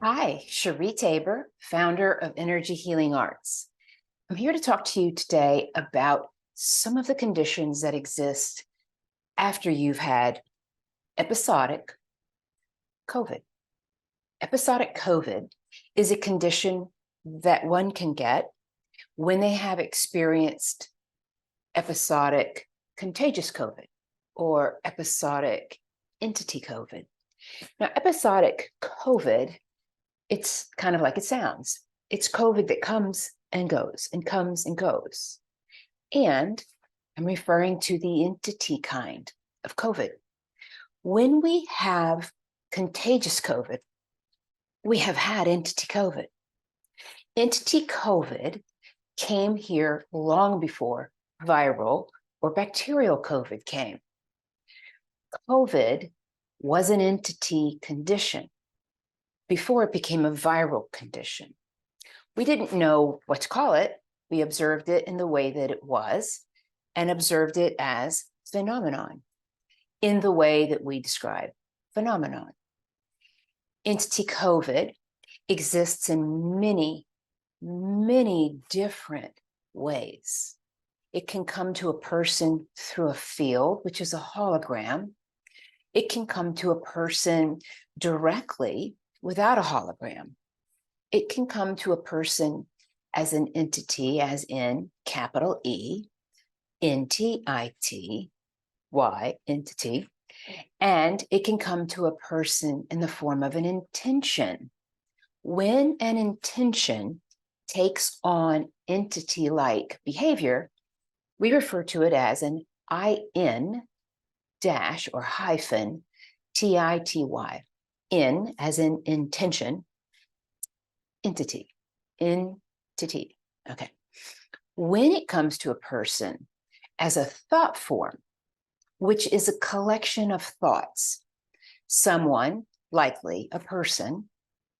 Hi, Sherí Taber, founder of Energy Healing Arts. I'm here to talk to you today about some of the conditions that exist after you've had episodic COVID. Episodic COVID is a condition that one can get when they have experienced episodic contagious COVID or episodic Int-Ity COVID. Now, episodic COVID, it's kind of like it sounds. It's COVID that comes and goes and comes and goes. And I'm referring to the Int-Ity kind of COVID. When we have contagious COVID, we have had Int-Ity COVID. Int-Ity COVID came here long before viral or bacterial COVID came. COVID was an Int-Ity condition before it became a viral condition. We didn't know what to call it. We observed it in the way that it was and observed it as phenomenon in the way that we describe phenomenon. Int-Ity COVID exists in many, many different ways. It can come to a person through a field, which is a hologram. It can come to a person directly without a hologram. It can come to a person as an entity, as in capital E, Int-Ity, Y, entity, and it can come to a person in the form of an intention. When an intention takes on entity-like behavior, we refer to it as an IN dash or hyphen TITY. In as in intention, entity, In-Tity. Okay. When it comes to a person as a thought form, which is a collection of thoughts, someone, likely a person,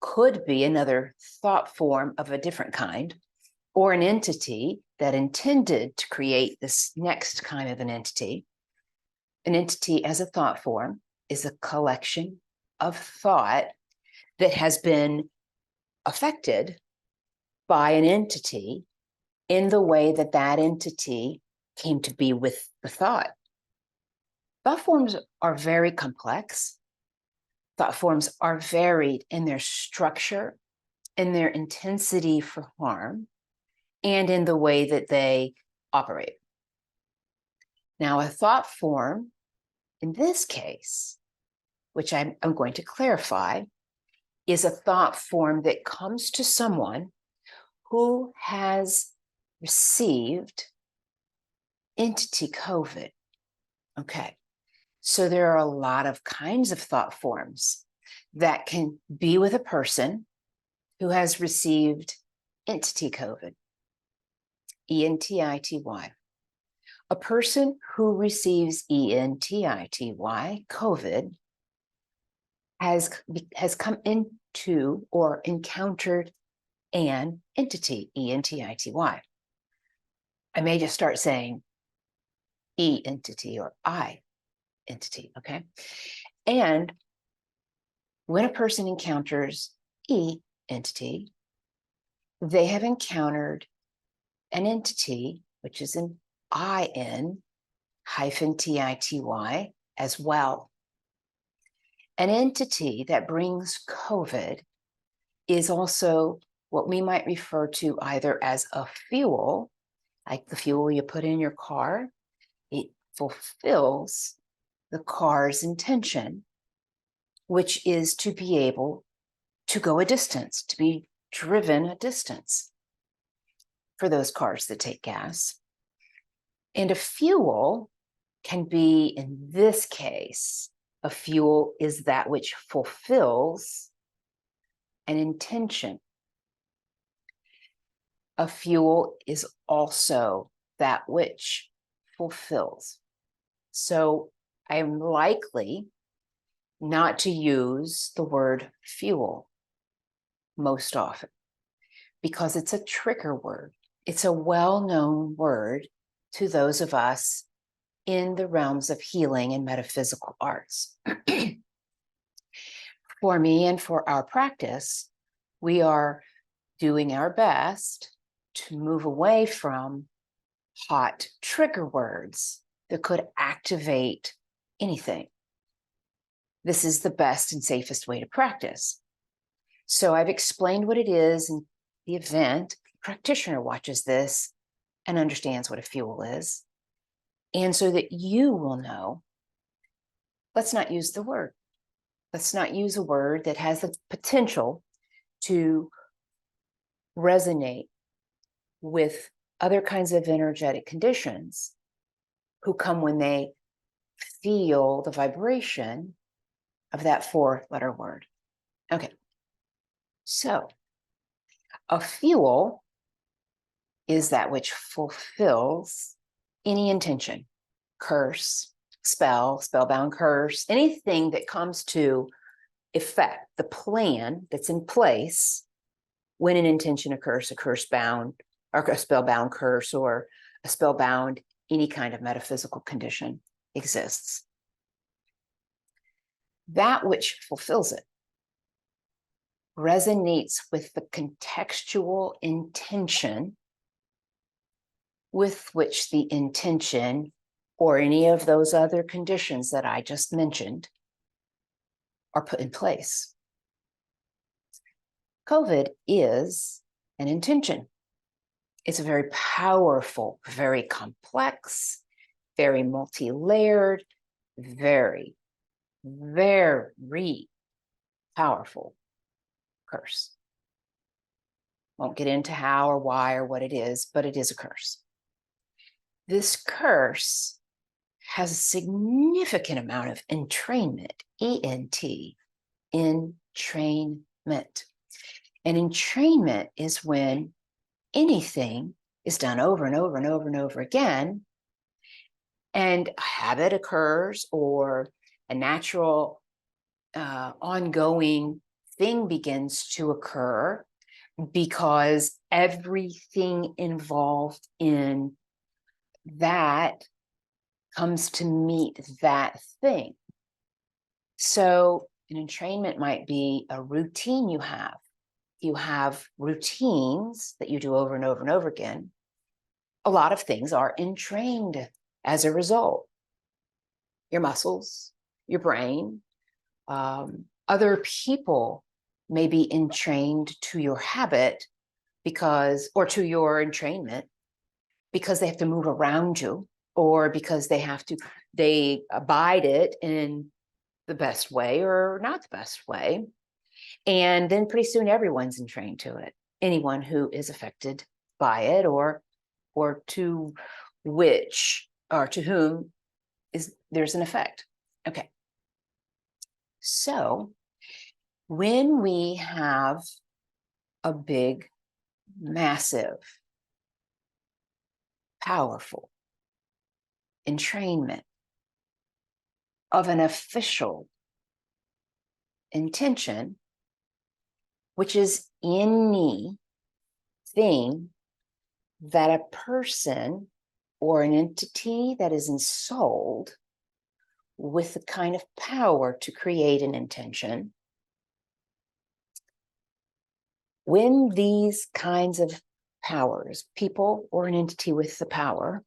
could be another thought form of a different kind, or an entity that intended to create this next kind of an entity. An entity as a thought form is a collection of thought that has been affected by an entity in the way that that entity came to be with the thought. Thought forms are very complex. Thought forms are varied in their structure, in their intensity for harm, and in the way that they operate. Now, a thought form, in this case, which I'm going to clarify, is a thought form that comes to someone who has received Int-Ity COVID. Okay, so there are a lot of kinds of thought forms that can be with a person who has received Int-Ity COVID, E-Ntity. A person who receives E-Ntity COVID has come into or encountered an entity, E-Ntity. I may just start saying E-Ntity or I-Entity, okay? And when a person encounters E-Entity, they have encountered an entity, which is an IN-Tity as well. An entity that brings COVID is also what we might refer to either as a fuel, like the fuel you put in your car. It fulfills the car's intention, which is to be able to go a distance, to be driven a distance for those cars that take gas. And a fuel can be, in this case, a fuel is that which fulfills an intention. A fuel is also that which fulfills. So I'm likely not to use the word fuel most often because it's a trigger word. It's a well-known word to those of us in the realms of healing and metaphysical arts. For me and for our practice, We are doing our best to move away from hot trigger words that could activate anything. This is the best and safest way to practice. So I've explained what it is in the event the practitioner watches this and understands what a fuel is. And so that you will know, let's not use the word. Let's not use a word that has the potential to resonate with other kinds of energetic conditions who come when they feel the vibration of that 4-letter word. Okay. So a fuel is that which fulfills any intention, curse, spell, spellbound curse, anything that comes to effect the plan that's in place when an intention occurs, a curse bound, or a spellbound curse, or a spellbound, any kind of metaphysical condition exists. That which fulfills it resonates with the contextual intention with which the intention or any of those other conditions that I just mentioned are put in place. COVID is an intention. It's a very powerful, very complex, very multi-layered, very, very powerful curse. Won't get into how or why or what it is, but it is a curse. This curse has a significant amount of entrainment, E-N-T, entrainment. And entrainment is when anything is done over and over and over and over again, and a habit occurs or a natural ongoing thing begins to occur because everything involved in that comes to meet that thing. So an entrainment might be a routine you have. You have routines that you do over and over and over again. A lot of things are entrained as a result. Your muscles, your brain, other people may be entrained to your habit because, or to your entrainment, because they have to move around you, or because they abide it in the best way or not the best way. And then pretty soon everyone's entrained to it. Anyone who is affected by it or to which or to whom there's an effect. Okay. So when we have a big, massive, powerful entrainment of an official intention, which is anything that a person or an entity that is ensouled with the kind of power to create an intention. When these kinds of powers, people or an entity with the power,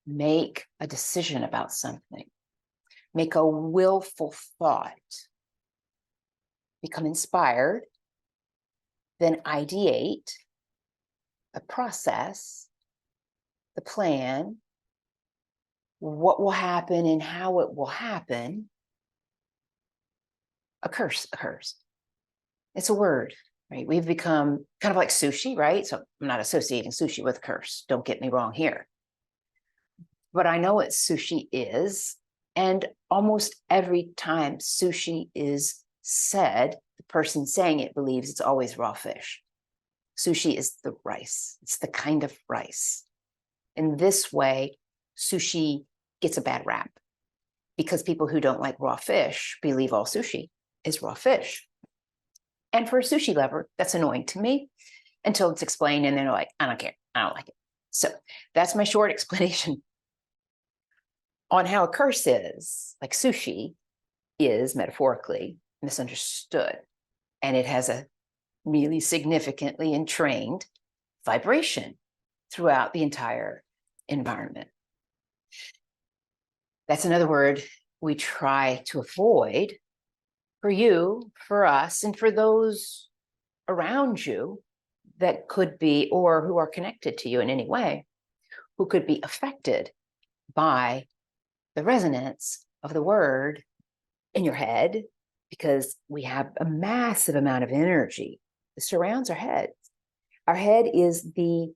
make a decision about something, make a willful thought, become inspired, then ideate the process, the plan, what will happen and how it will happen, a curse occurs. It's a word, right? We've become kind of like sushi, right? So I'm not associating sushi with curse. Don't get me wrong here. But I know what sushi is. And almost every time sushi is said, the person saying it believes it's always raw fish. Sushi is the rice. It's the kind of rice. In this way, sushi gets a bad rap because people who don't like raw fish believe all sushi is raw fish. And for a sushi lover, that's annoying to me until it's explained and they're like, I don't care, I don't like it. So that's my short explanation on how a curse is, like sushi is metaphorically misunderstood. And it has a really significantly entrained vibration throughout the entire environment. That's another word we try to avoid for you, for us, and for those around you that could be, or who are connected to you in any way, who could be affected by the resonance of the word in your head, because we have a massive amount of energy that surrounds our head. Our head is the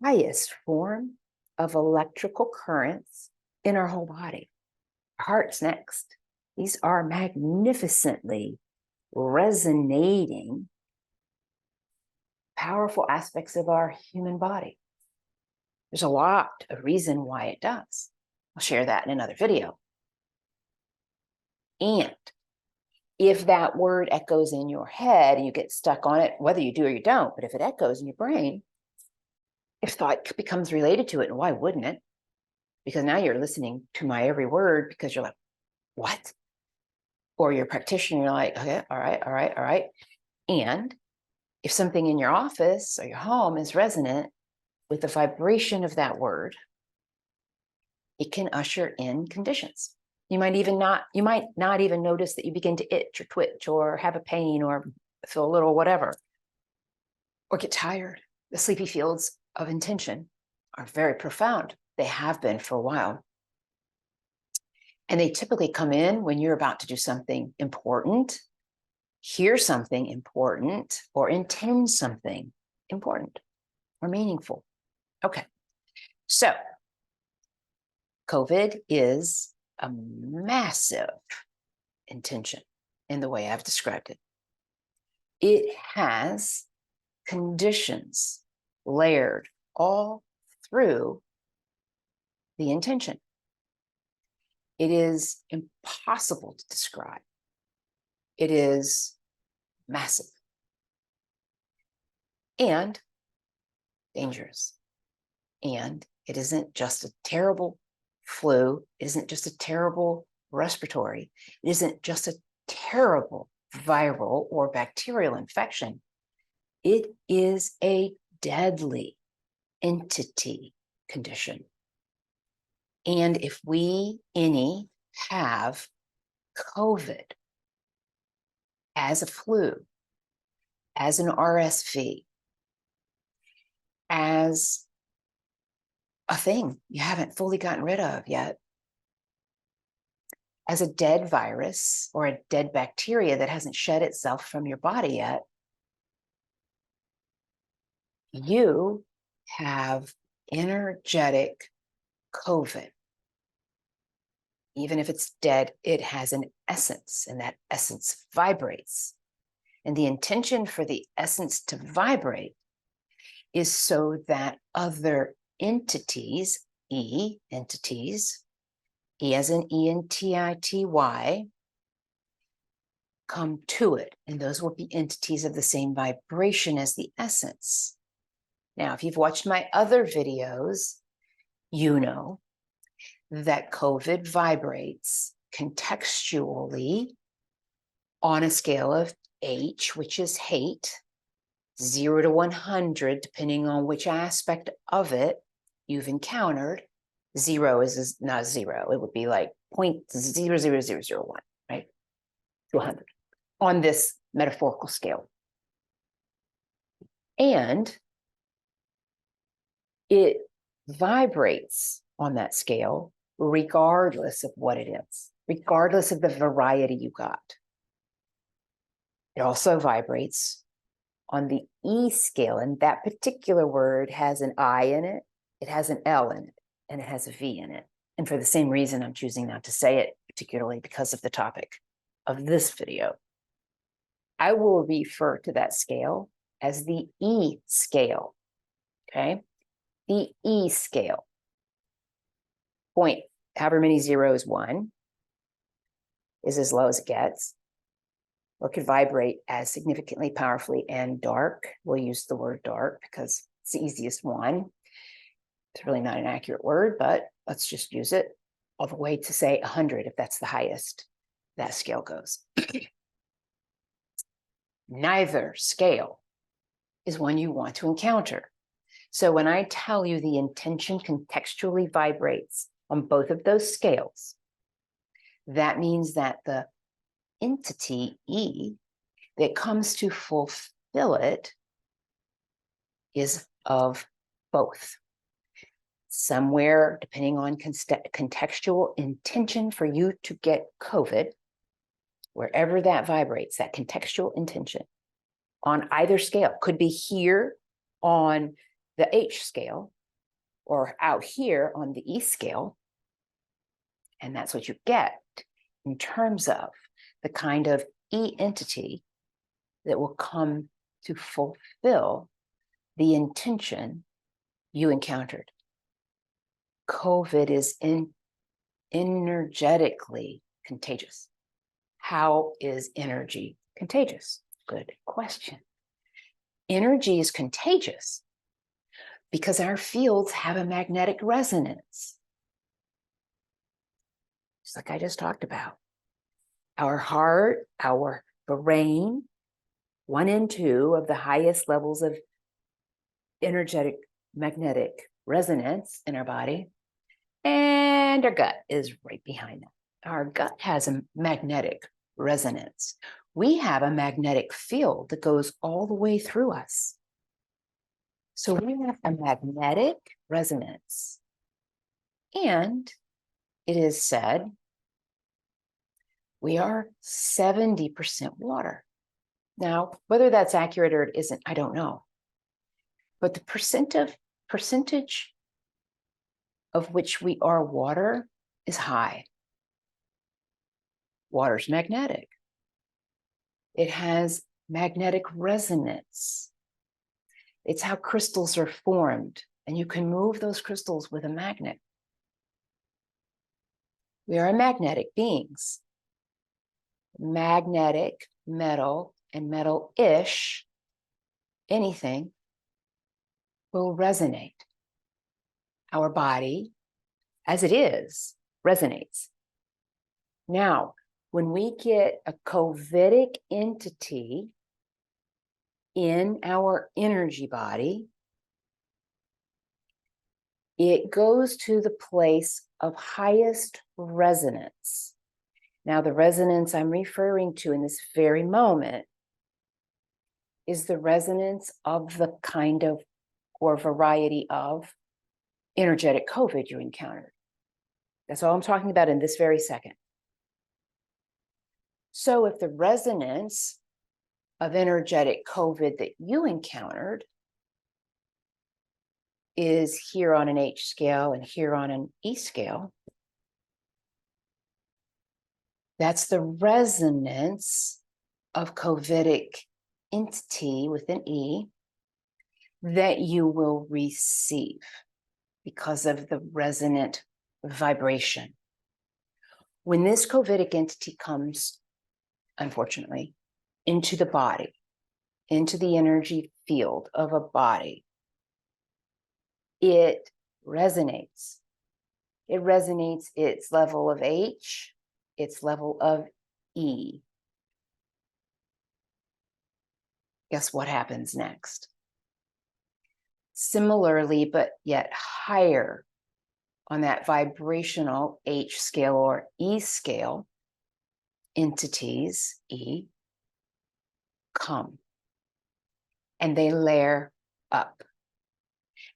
highest form of electrical currents in our whole body. Our heart's next. These are magnificently resonating, powerful aspects of our human body. There's a lot of reason why it does. I'll share that in another video. And if that word echoes in your head and you get stuck on it, whether you do or you don't, but if it echoes in your brain, if thought becomes related to it, and why wouldn't it? Because now you're listening to my every word because you're like, what? Or you're a practitioner, you're like, okay, all right. And if something in your office or your home is resonant with the vibration of that word, it can usher in conditions. You might not even notice that you begin to itch or twitch or have a pain or feel a little whatever, or get tired. The sleepy fields of intention are very profound. They have been for a while. And they typically come in when you're about to do something important, hear something important, or intend something important or meaningful. Okay, so COVID is a massive intention in the way I've described it. It has conditions layered all through the intention. It is impossible to describe. It is massive and dangerous. And it isn't just a terrible flu. It isn't just a terrible respiratory. It isn't just a terrible viral or bacterial infection. It is a deadly entity condition. And if we, any, have COVID as a flu, as an RSV, as a thing you haven't fully gotten rid of yet, as a dead virus or a dead bacteria that hasn't shed itself from your body yet, you have energetic COVID. Even if it's dead, it has an essence, and that essence vibrates. And the intention for the essence to vibrate is so that other entities, entities, E as in E-Ntity, come to it. And those will be entities of the same vibration as the essence. Now, if you've watched my other videos, you know that COVID vibrates contextually on a scale of H, which is hate, 0 to 100, depending on which aspect of it you've encountered. 0 is not 0. It would be like 0.00001, right? To 100 on this metaphorical scale. And it vibrates on that scale regardless of what it is, regardless of the variety you got. It also vibrates on the E scale, and that particular word has an I in it, it has an L in it, and it has a V in it. And for the same reason, I'm choosing not to say it, particularly because of the topic of this video. I will refer to that scale as the E scale, okay? The E scale. Point, however many zeros, 1, is as low as it gets, or could vibrate as significantly, powerfully, and dark. We'll use the word dark because it's the easiest one. It's really not an accurate word, but let's just use it all the way to say 100, if that's the highest that scale goes. Neither scale is one you want to encounter. So when I tell you the intention contextually vibrates on both of those scales, that means that the entity E that comes to fulfill it is of both. Somewhere, depending on contextual intention for you to get COVID, wherever that vibrates, that contextual intention on either scale, could be here on the H scale or out here on the E scale. And that's what you get in terms of the kind of E-Entity that will come to fulfill the intention you encountered. COVID is energetically contagious. How is energy contagious? Good question. Energy is contagious because our fields have a magnetic resonance. Just like I just talked about. Our heart, our brain, 1 and 2 of the highest levels of energetic magnetic resonance in our body, and our gut is right behind that. Our gut has a magnetic resonance. We have a magnetic field that goes all the way through us. So we have a magnetic resonance. And it is said we are 70% water. Now, whether that's accurate or it isn't, I don't know. But the percentage of which we are water is high. Water's magnetic. It has magnetic resonance. It's how crystals are formed, and you can move those crystals with a magnet. We are magnetic beings. Magnetic, metal, and metal-ish, anything will resonate. Our body, as it is, resonates. Now, when we get a COVIDic entity in our energy body, it goes to the place of highest resonance. Now, the resonance I'm referring to in this very moment is the resonance of the kind of or variety of energetic COVID you encountered. That's all I'm talking about in this very second. So if the resonance of energetic COVID that you encountered is here on an H scale and here on an E scale, that's the resonance of COVIDic entity with an E that you will receive because of the resonant vibration. When this COVIDic entity comes, unfortunately, into the body, into the energy field of a body, it resonates. It resonates its level of H, its level of E. Guess what happens next? Similarly, but yet higher on that vibrational H scale or E scale, entities, E, come. And they layer up.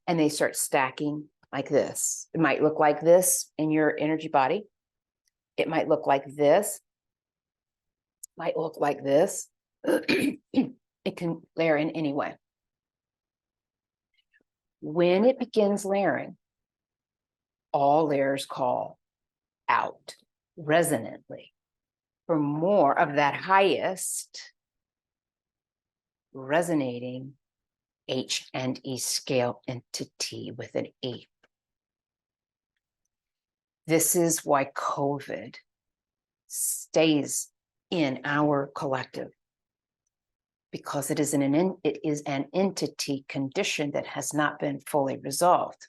And they start stacking like this. It might look like this in your energy body. It might look like this. It might look like this. It can layer in any way. When it begins layering, all layers call out resonantly for more of that highest resonating H and E scale entity with an E. This is why COVID stays in our collective, because it is an entity condition that has not been fully resolved.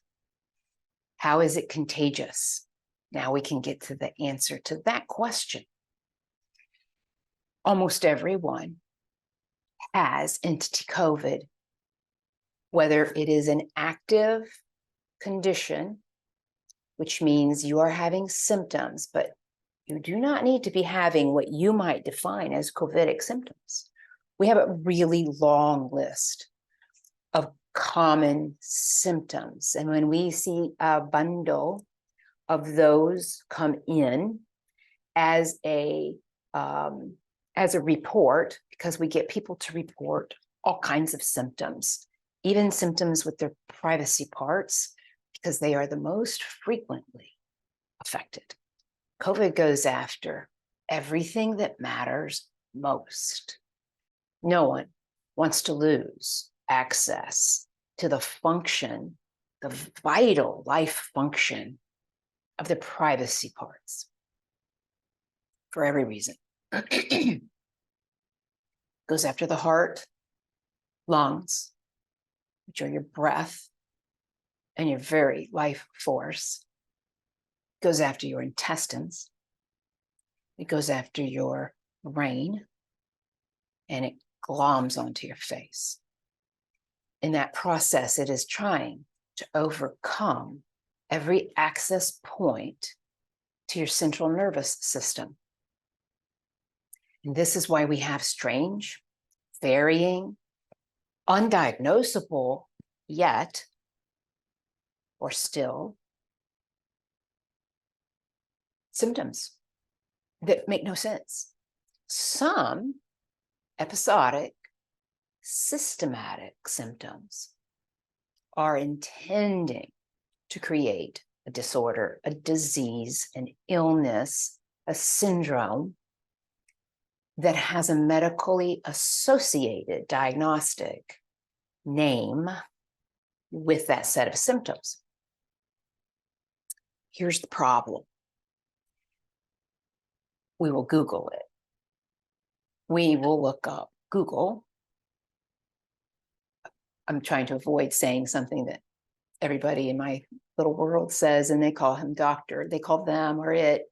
How is it contagious? Now we can get to the answer to that question. Almost everyone has Int-Ity COVID, whether it is an active condition, which means you are having symptoms, but you do not need to be having what you might define as COVIDic symptoms. We have a really long list of common symptoms. And when we see a bundle of those come in as a report, because we get people to report all kinds of symptoms, even symptoms with their privacy parts, because they are the most frequently affected. COVID goes after everything that matters most. No one wants to lose access to the function, the vital life function of the privacy parts for every reason. Goes after the heart, lungs, which are your breath and your very life force. Goes after your intestines. It goes after your brain, and it gloms onto your face. In that process, it is trying to overcome every access point to your central nervous system. And this is why we have strange, varying, undiagnosable yet, or still, symptoms that make no sense. Some episodic, systematic symptoms are intending to create a disorder, a disease, an illness, a syndrome that has a medically associated diagnostic name with that set of symptoms. Here's the problem. We will Google it. We will look up Google. I'm trying to avoid saying something that everybody in my little world says, and they call him doctor. They call them or it,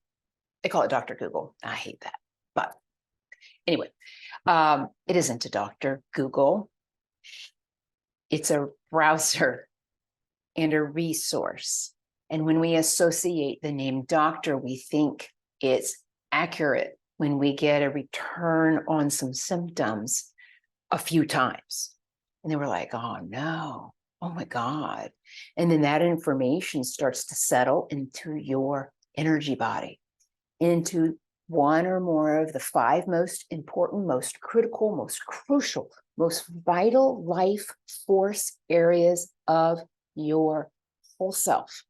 they call it Dr. Google. I hate that. But anyway, it isn't a doctor, Google. It's a browser and a resource. And when we associate the name doctor, we think it's accurate when we get a return on some symptoms a few times. And then we're like, oh no, oh my God. And then that information starts to settle into your energy body, into one or more of the 5 most important, most critical, most crucial, most vital life force areas of your whole self.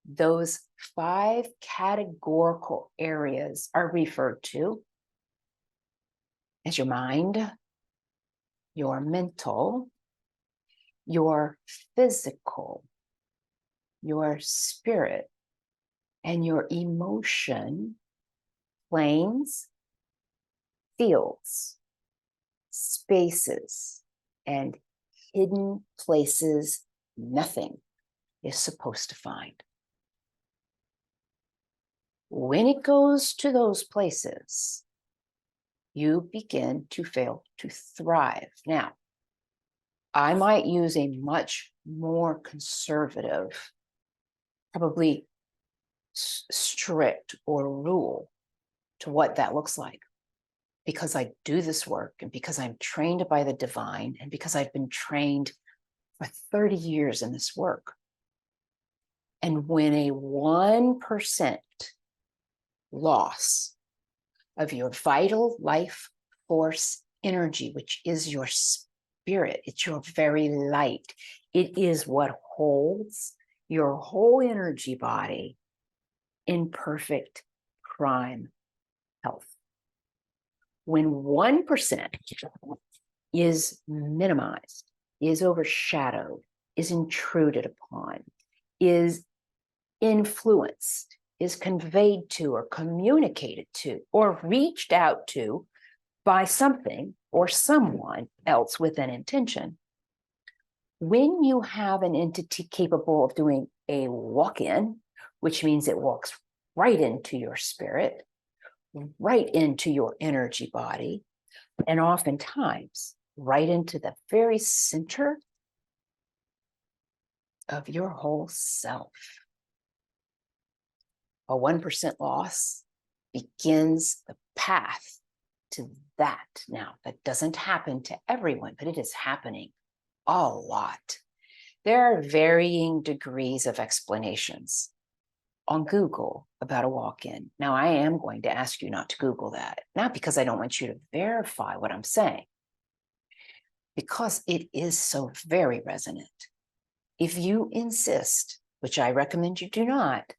Those 5 categorical areas are referred to as your mind, your mental, your physical, your spirit, and your emotion planes, fields, spaces, and hidden places nothing is supposed to find. When it goes to those places, you begin to fail to thrive. Now, I might use a much more conservative, probably strict or rule to what that looks like, because I do this work and because I'm trained by the divine and because I've been trained for 30 years in this work. And when a 1% loss of your vital life force energy, which is your spirit, it's your very light, it is what holds your whole energy body in perfect prime health. When 1% is minimized, is overshadowed, is intruded upon, is influenced, is conveyed to or communicated to or reached out to by something or someone else with an intention, when you have an entity capable of doing a walk-in, which means it walks right into your spirit, right into your energy body, and oftentimes right into the very center of your whole self. A 1% loss begins the path to that. Now, that doesn't happen to everyone, but it is happening a lot. There are varying degrees of explanations on Google about a walk-in. Now, I am going to ask you not to Google that, not because I don't want you to verify what I'm saying, because it is so very resonant. If you insist, which I recommend you do not,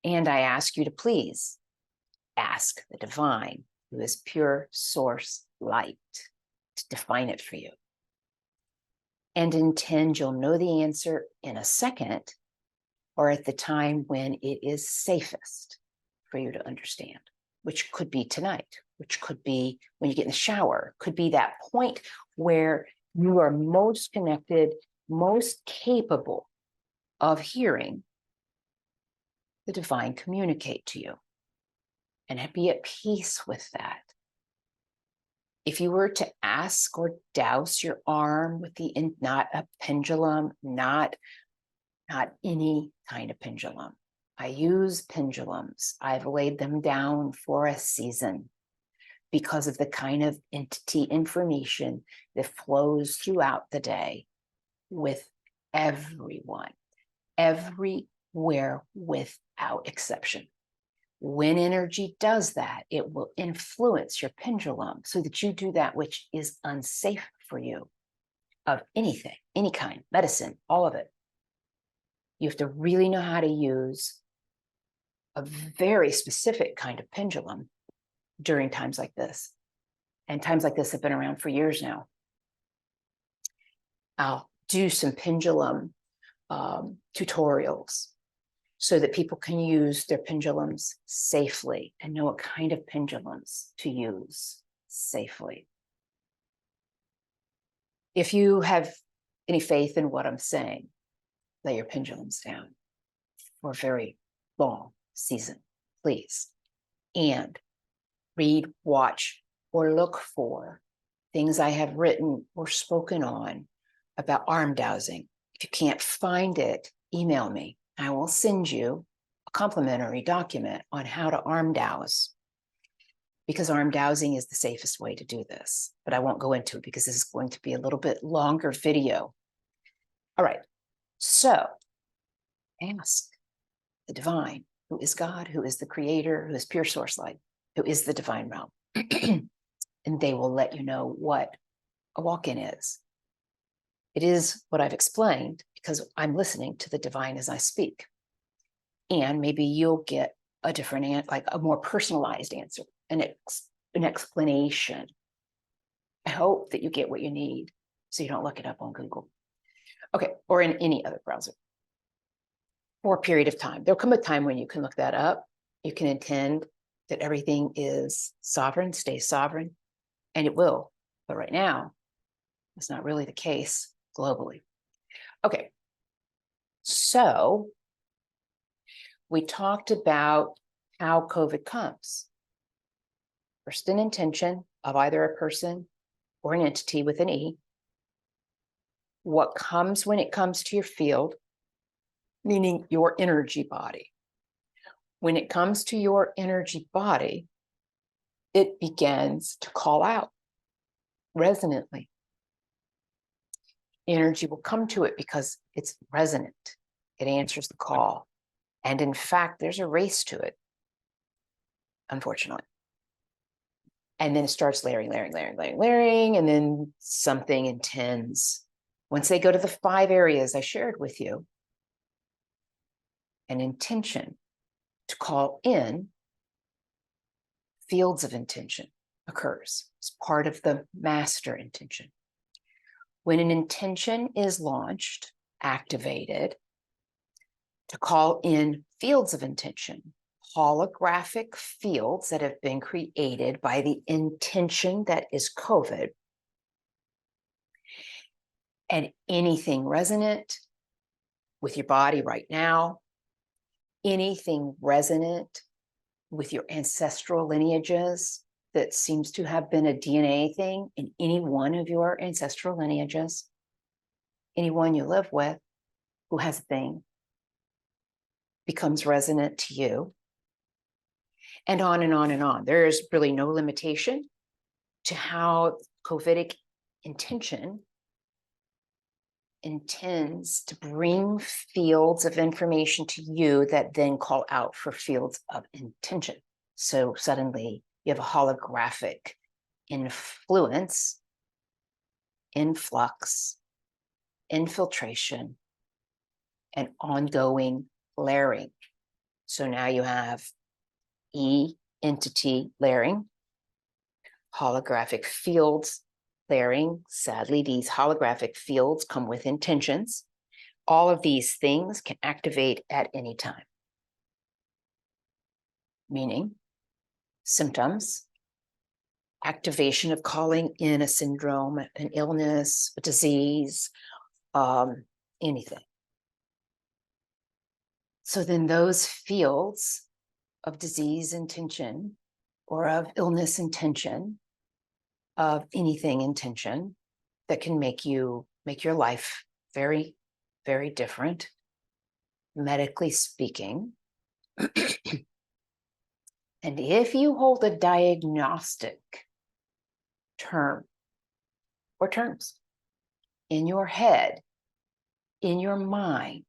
and I ask you to please ask the divine, who is pure source light, to define it for you. And intend you'll know the answer in a second, or at the time when it is safest for you to understand, which could be tonight, which could be when you get in the shower, could be that point where you are most connected, most capable of hearing the divine communicate to you, and be at peace with that. If you were to ask or douse your arm with not a pendulum, not any kind of pendulum. I use pendulums. I've laid them down for a season because of the kind of entity information that flows throughout the day with everyone, everywhere without exception. When energy does that, it will influence your pendulum so that you do that which is unsafe for you, of anything, any kind, medicine, all of it. You have to really know how to use a very specific kind of pendulum during times like this. And times like this have been around for years now. I'll do some pendulum tutorials so that people can use their pendulums safely and know what kind of pendulums to use safely. If you have any faith in what I'm saying, lay your pendulums down for a very long season, please. And read, watch, or look for things I have written or spoken on about arm dowsing. If you can't find it, email me. I will send you a complimentary document on how to arm douse, because arm dowsing is the safest way to do this. But I won't go into it because this is going to be a little bit longer video. All right, so ask the divine, who is God, who is the creator, who is pure source light, who is the divine realm. And they will let you know what a walk-in is. It is what I've explained because I'm listening to the divine as I speak. And maybe you'll get a different, like a more personalized answer, an explanation. I hope that you get what you need so you don't look it up on Google. Okay, or in any other browser. For a period of time. There'll come a time when you can look that up. You can intend that everything is sovereign, stays sovereign, and it will. But right now, it's not really the case globally. Okay, so we talked about how COVID comes. First, an intention of either a person or an entity with an E. What comes when it comes to your field, meaning your energy body. When it comes to your energy body, it begins to call out resonantly. Energy will come to it because it's resonant. It answers the call. And in fact, there's a race to it, unfortunately. And then it starts layering, and then something intends. Once they go to the 5 areas I shared with you, an intention to call in fields of intention occurs. It's part of the master intention. When an intention is launched, activated, to call in fields of intention, holographic fields that have been created by the intention that is COVID, and anything resonant with your body right now, anything resonant with your ancestral lineages, that seems to have been a DNA thing in any one of your ancestral lineages, anyone you live with who has a thing becomes resonant to you, and on and on and on. There is really no limitation to how COVIDic intention intends to bring fields of information to you that then call out for fields of intention. So suddenly you have a holographic influence, influx, infiltration, and ongoing layering. So now you have E-Ntity layering, holographic fields layering. Sadly, these holographic fields come with intentions. All of these things can activate at any time, meaning symptoms, activation of calling in a syndrome, an illness, a disease, anything. So then those fields of disease intention or of illness intention, of anything intention that can make your life very, very different, medically speaking. And if you hold a diagnostic term or terms in your head, in your mind,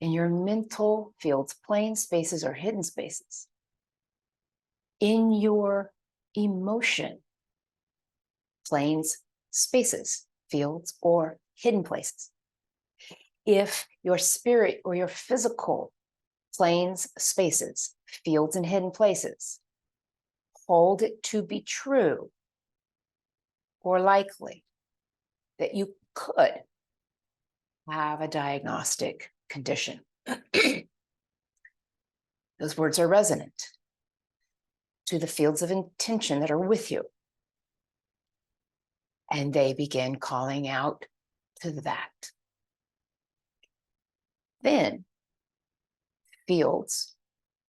in your mental fields, plane spaces or hidden spaces, in your emotion, planes, spaces, fields, or hidden places. If your spirit or your physical planes, spaces, fields, and hidden places hold it to be true or likely that you could have a diagnostic condition, those words are resonant to the fields of intention that are with you. And they begin calling out to that. Then fields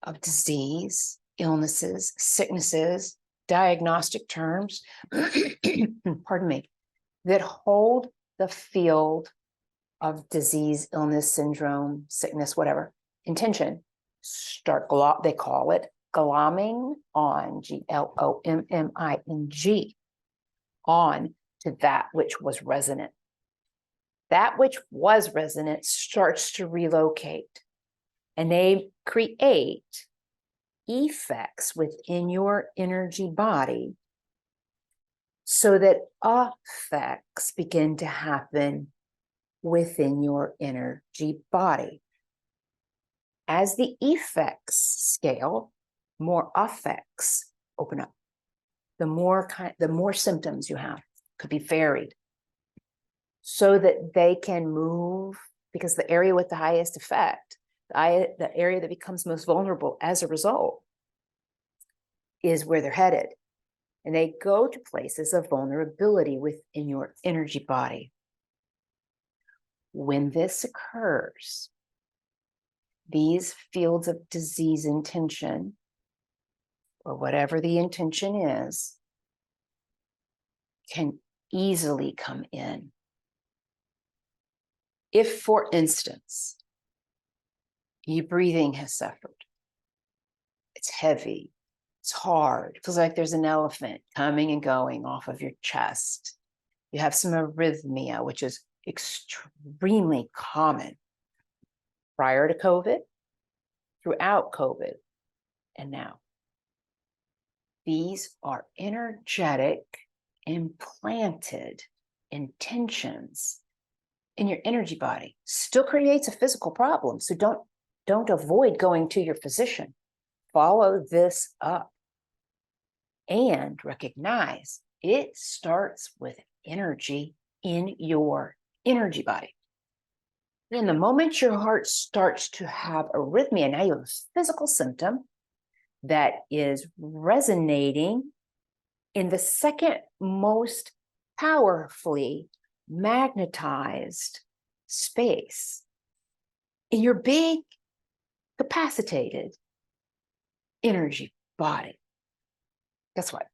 of disease, illnesses, sicknesses, diagnostic terms, pardon me, that hold the field of disease, illness, syndrome, sickness, whatever, intention, start, they call it glomming on, Glomming, on to that which was resonant. That which was resonant starts to relocate, and they create effects within your energy body so that effects begin to happen within your energy body. As the effects scale, more effects open up. The more symptoms you have could be varied, so that they can move, because the area with the highest effect, the area that becomes most vulnerable as a result, is where they're headed. And they go to places of vulnerability within your energy body. When this occurs, these fields of disease intention, or whatever the intention is, can easily come in. If, for instance, your breathing has suffered, it's heavy, it's hard, it feels like there's an elephant coming and going off of your chest, you have some arrhythmia, which is extremely common prior to COVID, throughout COVID, and now. These are energetic, implanted intentions in your energy body. Still creates a physical problem, so don't avoid going to your physician. Follow this up and recognize it starts with energy in your energy body. Then the moment your heart starts to have arrhythmia, now you have a physical symptom that is resonating in the second most powerfully magnetized space in your big capacitated energy body. Guess what?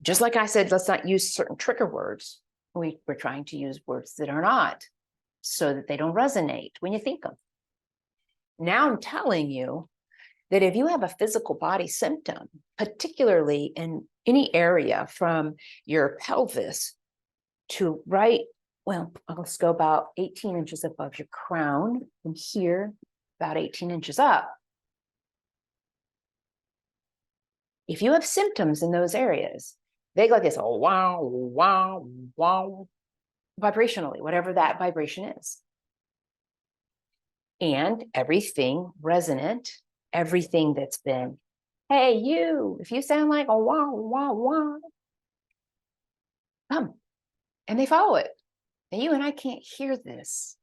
Just like I said, let's not use certain trigger words. We're trying to use words that are not, so that they don't resonate when you think them. Now I'm telling you that if you have a physical body symptom, particularly in any area from your pelvis to right, well, let's go about 18 inches above your crown, from here, about 18 inches up. If you have symptoms in those areas, they go like this, oh, wow, wow, wow, vibrationally, whatever that vibration is. And everything resonant, everything that's been, hey, you, if you sound like a wow, wow, wow, come. And they follow it. And you and I can't hear this.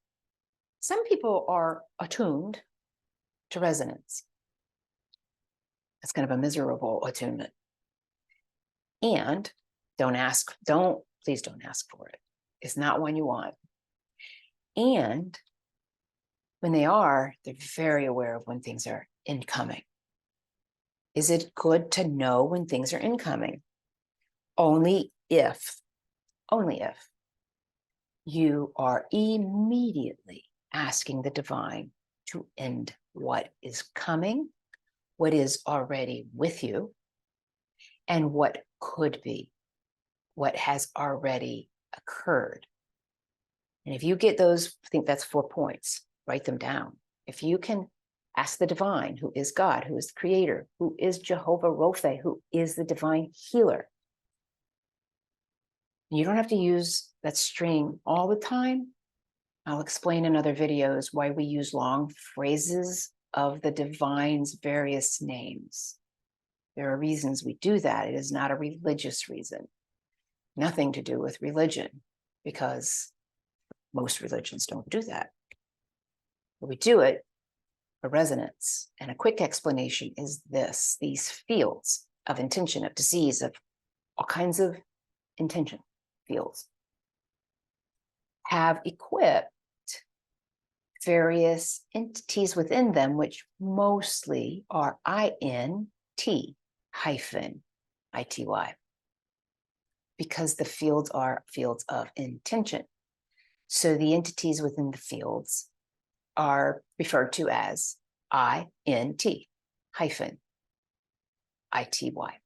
Some people are attuned to resonance. That's kind of a miserable attunement. And please don't ask for it. It's not one you want. And when they are, they're very aware of when things are incoming. Is it good to know when things are incoming? Only if you are immediately asking the divine to end what is coming, what is already with you, and what could be, what has already occurred. And if you get those, I think that's 4 points, write them down. If you can ask the divine, who is God, who is the creator, who is Jehovah Rophe, who is the divine healer. You don't have to use that string all the time. I'll explain in other videos why we use long phrases of the divine's various names. There are reasons we do that. It is not a religious reason. Nothing to do with religion, because most religions don't do that. But we do it for resonance. And a quick explanation is this: these fields of intention, of disease, of all kinds of intention fields have equipped various entities within them, which mostly are INT hyphen ITY, because the fields are fields of intention. So the entities within the fields are referred to as INT hyphen ITY.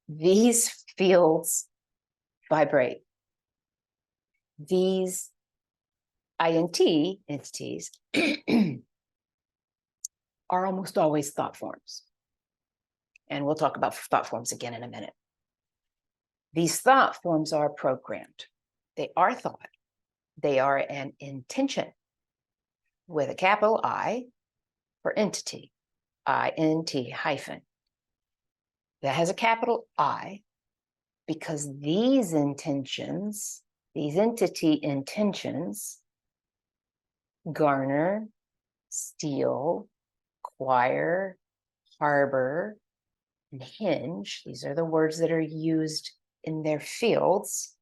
These fields vibrate. These INT entities are almost always thought forms. And we'll talk about thought forms again in a minute. These thought forms are programmed. They are thought. They are an intention with a capital I for entity, INT hyphen. That has a capital I because these intentions, these entity intentions, garner, steal, acquire, harbor, and hinge. These are the words that are used in their fields.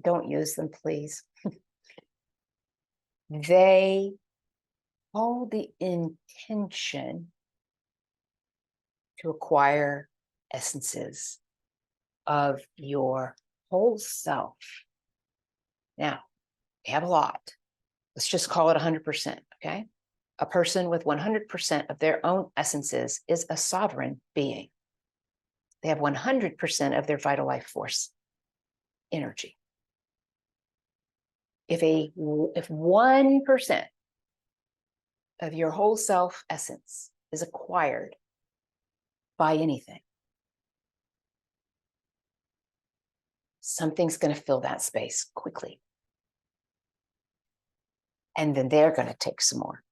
Don't use them, please. They hold the intention to acquire essences of your whole self. Now, we have a lot. Let's just call it 100%, okay? A person with 100% of their own essences is a sovereign being. They have 100% of their vital life force energy. If 1% of your whole self essence is acquired by anything, something's going to fill that space quickly. And then they're going to take some more.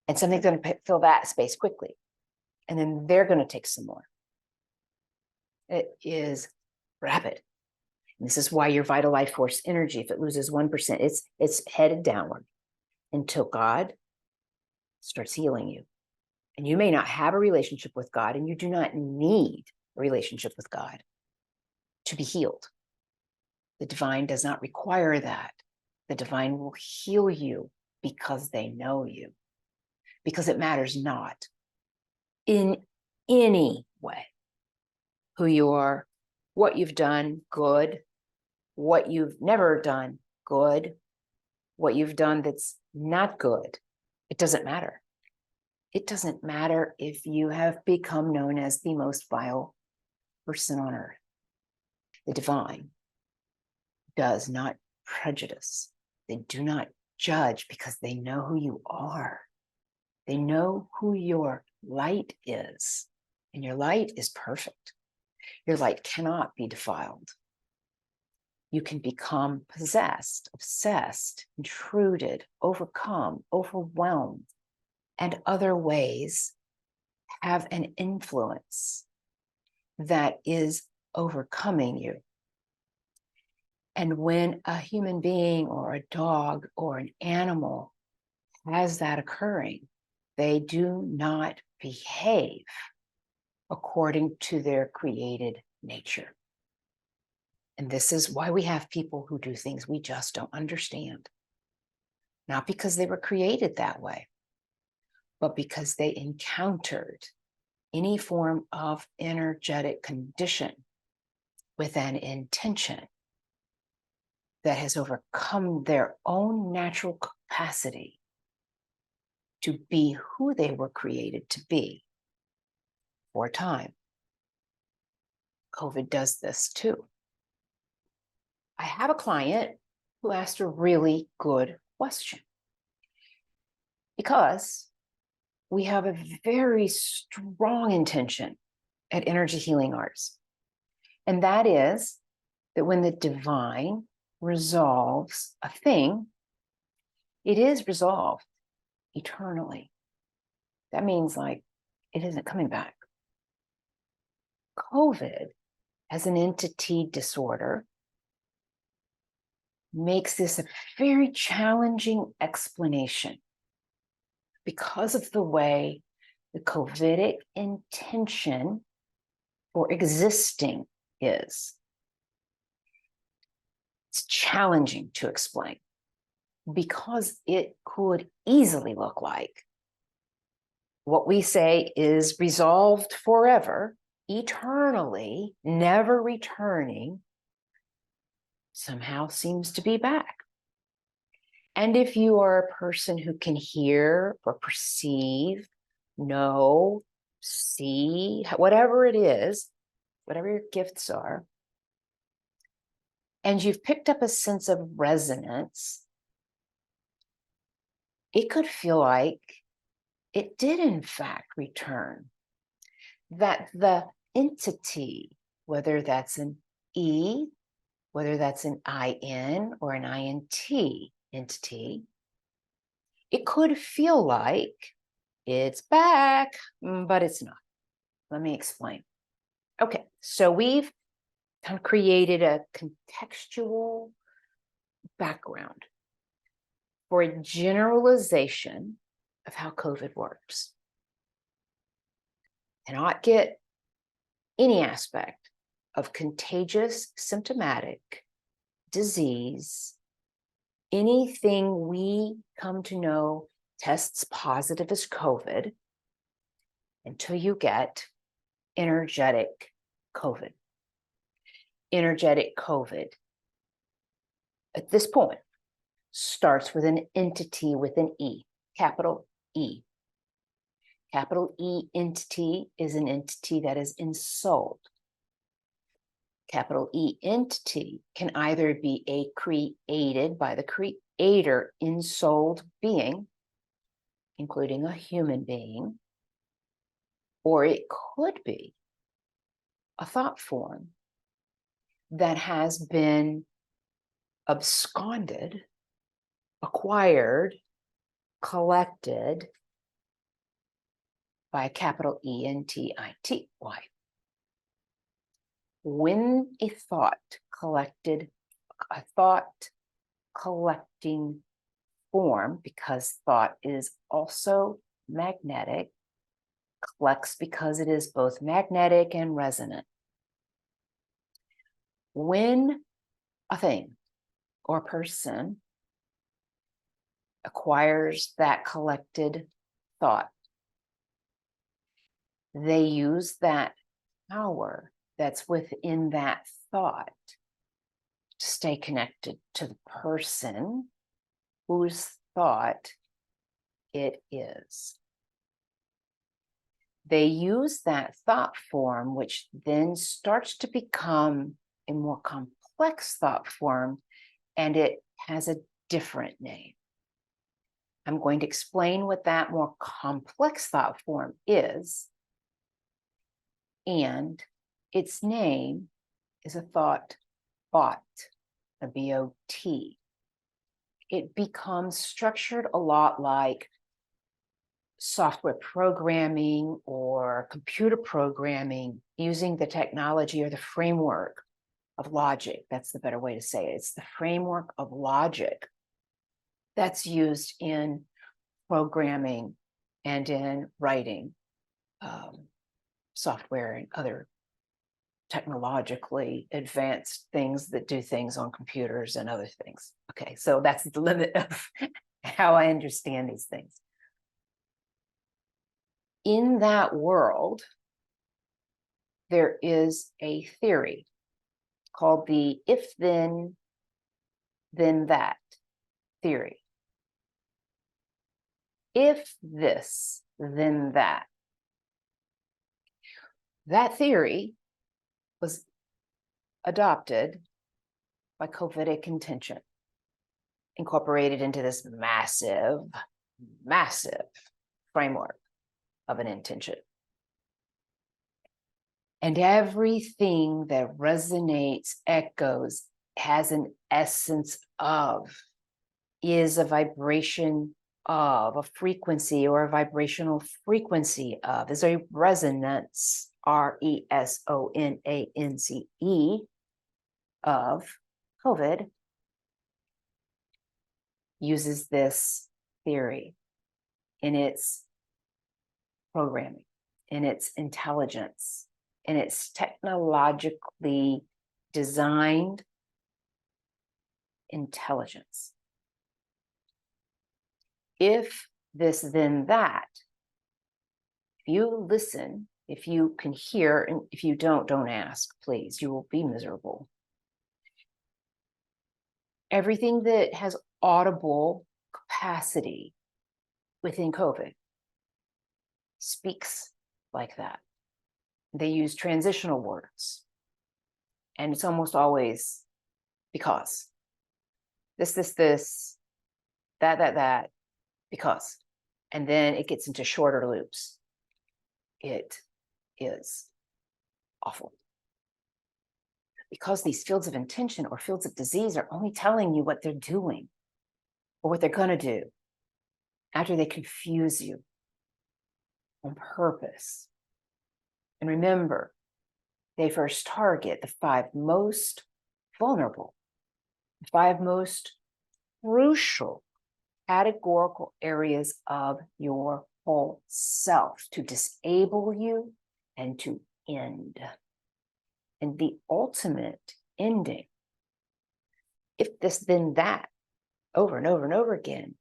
And something's going to fill that space quickly. And then they're going to take some more. It is rapid. And this is why your vital life force energy, if it loses 1%, it's headed downward until God starts healing you. And you may not have a relationship with God, and you do not need a relationship with God to be healed. The divine does not require that. The divine will heal you because they know you, because it matters not. In any way. Who you are, what you've done, good, what you've never done, good, what you've done that's not good. It doesn't matter. It doesn't matter if you have become known as the most vile person on earth. The divine does not prejudice. They do not judge because they know who you are. They know who your light is, and your light is perfect. Your light cannot be defiled. You can become possessed, obsessed, intruded, overcome, overwhelmed, and other ways have an influence that is overcoming you. And when a human being or a dog or an animal has that occurring, they do not behave according to their created nature. And this is why we have people who do things we just don't understand. Not because they were created that way, but because they encountered any form of energetic condition with an intention that has overcome their own natural capacity to be who they were created to be for a time. COVID does this too. I have a client who asked a really good question, because we have a very strong intention at Energy Healing Arts. And that is that when the divine resolves a thing, it is resolved eternally. That means like it isn't coming back. COVID as an entity disorder makes this a very challenging explanation because of the way the COVIDic intention for existing is. It's challenging to explain because it could easily look like what we say is resolved forever, eternally, never returning, somehow seems to be back. And if you are a person who can hear or perceive, know, see, whatever it is, whatever your gifts are, and you've picked up a sense of resonance, it could feel like it did in fact return. That the entity, whether that's an E, whether that's an IN or an INT entity, it could feel like it's back, but it's not. Let me explain. Okay, so we've kind of created a contextual background for a generalization of how COVID works. Cannot get any aspect of contagious, symptomatic disease, anything we come to know tests positive as COVID, until you get energetic COVID. Energetic COVID, at this point, starts with an entity with an E, capital E. Capital E-Ntity is an entity that is ensouled. Capital E-Ntity can either be a created by the creator ensouled being, including a human being, or it could be a thought form that has been absconded, acquired, collected by a capital E-N-T-I-T. Why? When a thought collecting form, because thought is also magnetic, collects because it is both magnetic and resonant. When a thing or person acquires that collected thought, They use that power that's within that thought to stay connected to the person whose thought it is. They use that thought form, which then starts to become a more complex thought form, and it has a different name. I'm going to explain what that more complex thought form is, and its name is a thought bot, a B-O-T. It becomes structured a lot like software programming or computer programming using the technology or the framework of logic. That's the better way to say it. It's the framework of logic that's used in programming and in writing software and other technologically advanced things that do things on computers and other things. Okay, so that's the limit of how I understand these things. In that world, there is a theory called the if-then, then-that theory. If this, then that. That theory was adopted by COVIDic intention, incorporated into this massive, massive framework of an intention. And everything that resonates, echoes, has an essence of, is a vibration of, a frequency or a vibrational frequency of, is a resonance, R-E-S-O-N-A-N-C-E, of COVID, uses this theory in its programming, in its intelligence, in its technologically designed intelligence. If this, then that. If you listen, if you can hear, and if you don't ask, please, you will be miserable. Everything that has audible capacity within COVID speaks like that. They use transitional words, and it's almost always because. This, that, because. And then it gets into shorter loops. It is awful. Because these fields of intention or fields of disease are only telling you what they're doing or what they're going to do after they confuse you on purpose. And remember, they first target the 5 most vulnerable, the 5 most crucial categorical areas of your whole self to disable you and to end. And the ultimate ending, if this, then that, over and over and over again,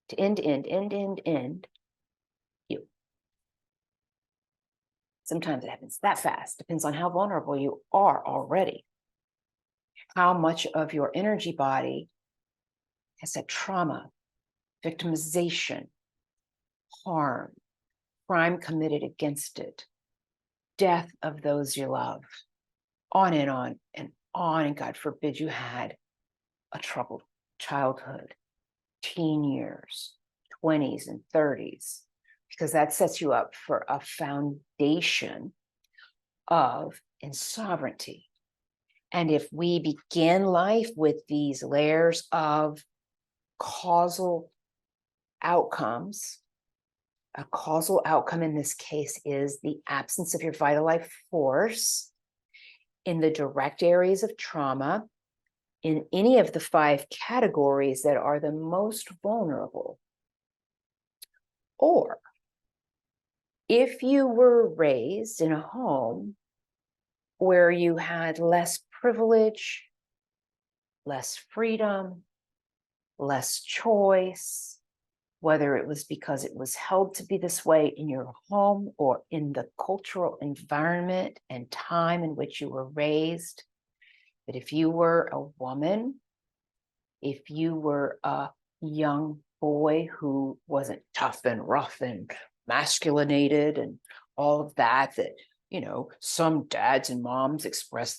to end you. Sometimes it happens that fast, depends on how vulnerable you are already. How much of your energy body has had trauma, victimization, harm, crime committed against it, death of those you love, on and on and on. And God forbid you had a troubled childhood, teen years, 20s and 30s, because that sets you up for a foundation of insovereignty. And if we begin life with these layers of causal outcomes, a causal outcome in this case is the absence of your vital life force in the direct areas of trauma, in any of the 5 categories that are the most vulnerable. Or if you were raised in a home where you had less privilege, less freedom, less choice, whether it was because it was held to be this way in your home or in the cultural environment and time in which you were raised. That if you were a woman, if you were a young boy who wasn't tough and rough and masculinated and all of that, that, you know, some dads and moms expect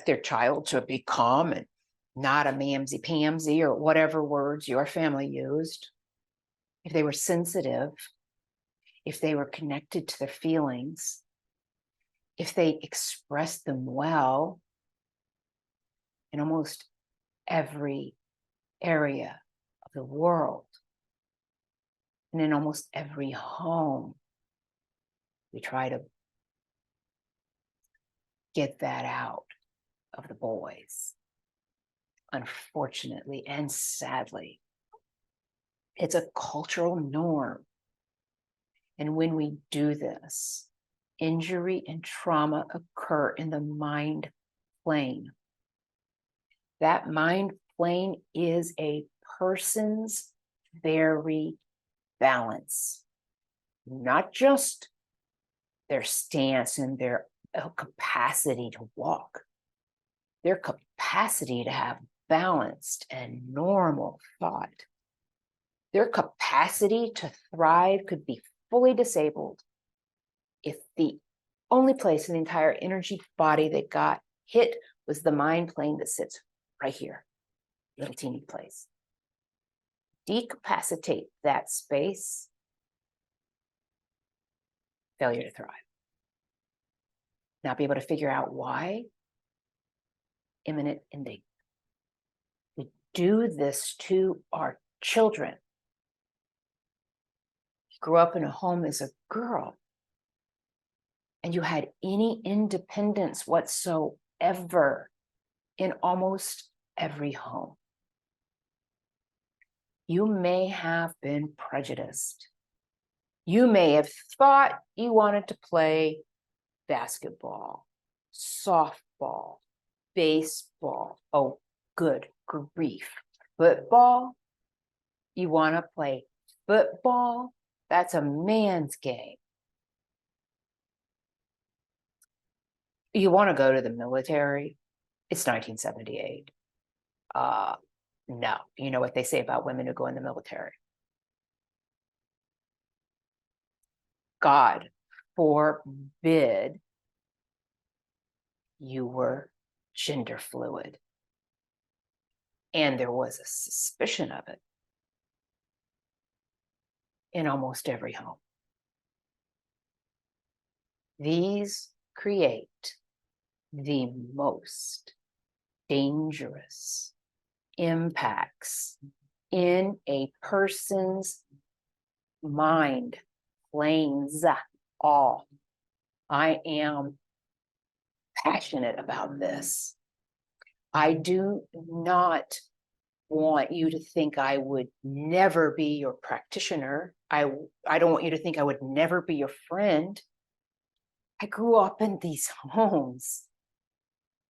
their child to become, and not a mamsy-pamsy or whatever words your family used. If they were sensitive, if they were connected to their feelings, if they expressed them well, in almost every area of the world and in almost every home, we try to get that out of the boys. Unfortunately and sadly, it's a cultural norm. And when we do this, injury and trauma occur in the mind plane. That mind plane is a person's very balance, not just their stance and their capacity to walk, their capacity to have balanced and normal thought. Their capacity to thrive could be fully disabled if the only place in the entire energy body that got hit was the mind plane that sits right here, little teeny place. Decapacitate that space, failure to thrive. Not be able to figure out why, imminent ending. We do this to our children. You grew up in a home as a girl, and you had any independence whatsoever in almost every home. You may have been prejudiced. You may have thought you wanted to play basketball, softball, baseball. Oh, good grief. Football? You want to play football? That's a man's game. You want to go to the military? It's 1978. No, you know what they say about women who go in the military. God forbid you were gender fluid. And there was a suspicion of it in almost every home. These create the most dangerous impacts in a person's mind planes. All. I am passionate about this. I do not want you to think I would never be your practitioner. I don't want you to think I would never be your friend. I grew up in these homes.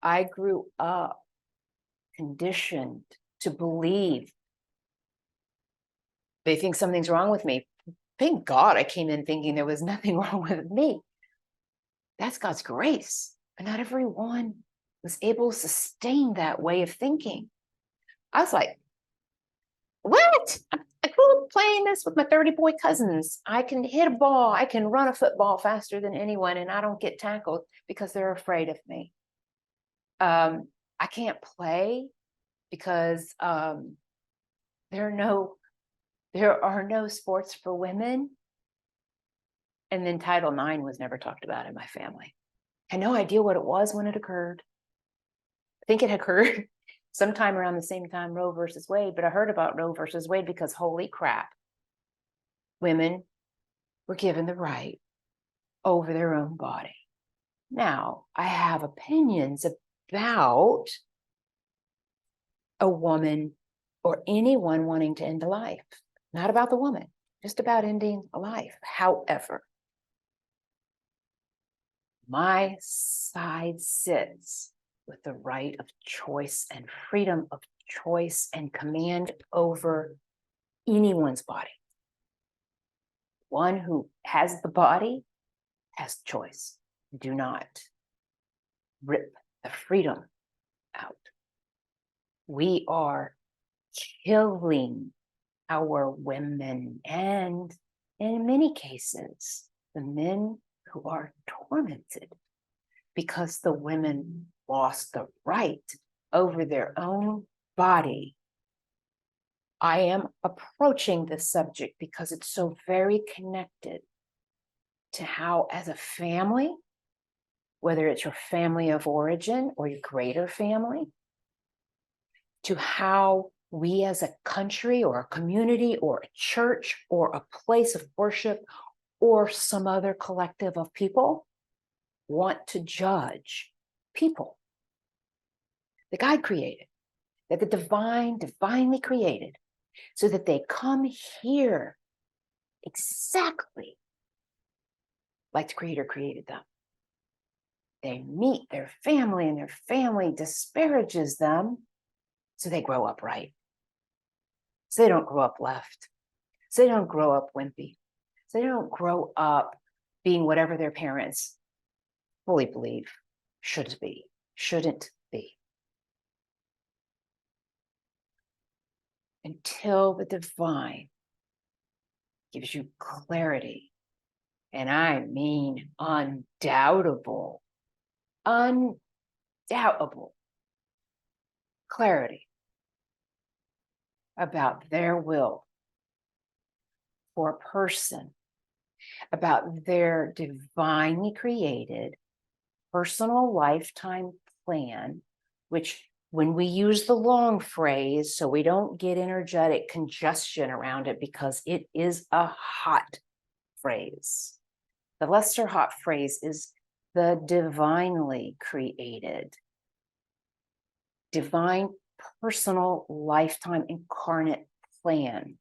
I grew up conditioned to believe they think something's wrong with me. Thank God I came in thinking there was nothing wrong with me. That's God's grace. But not everyone was able to sustain that way of thinking. I was like, what? I grew up playing this with my 30-boy cousins. I can hit a ball. I can run a football faster than anyone, and I don't get tackled because they're afraid of me. I can't play because there are no sports for women. And then Title IX was never talked about in my family. I had no idea what it was when it occurred. I think it occurred sometime around the same time Roe versus Wade, but I heard about Roe versus Wade because holy crap, women were given the right over their own body. Now, I have opinions about a woman or anyone wanting to end a life, not about the woman, just about ending a life. However, my side sits with the right of choice and freedom of choice and command over anyone's body. One who has the body has choice. Do not rip the freedom out. We are killing our women, and in many cases, the men who are tormented because the women lost the right over their own body. I am approaching this subject because it's so very connected to how, as a family, whether it's your family of origin or your greater family, to how we as a country or a community or a church or a place of worship or some other collective of people want to judge people that God created, that the divinely created, so that they come here exactly like the Creator created them. They meet their family and their family disparages them, so they grow up right. So they don't grow up left. So they don't grow up wimpy. So they don't grow up being whatever their parents fully believe shouldn't be. Until the divine gives you clarity, and I mean undoubtable clarity about their will for a person, about their divinely created personal lifetime plan, which, when we use the long phrase, so we don't get energetic congestion around it, because it is a hot phrase. The lesser hot phrase is the divinely created, divine personal lifetime incarnate plan.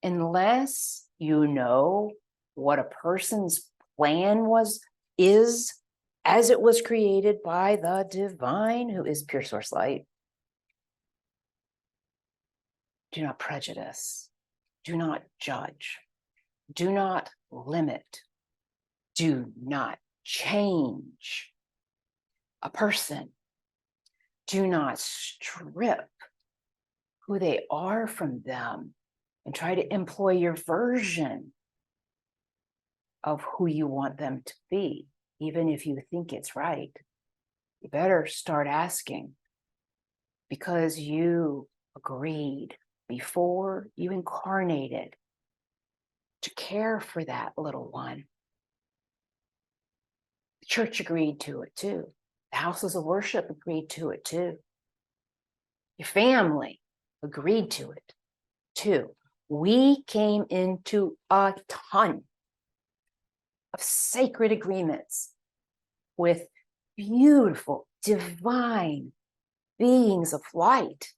Unless you know what a person's plan is as it was created by the divine, who is pure source light, do not prejudice, do not judge, do not limit, do not change a person, do not strip who they are from them and try to employ your version of who you want them to be. Even if you think it's right, you better start asking, because you agreed before you incarnated to care for that little one. The church agreed to it too. The houses of worship agreed to it too. Your family agreed to it too. We came into a ton of sacred agreements with beautiful, divine beings of light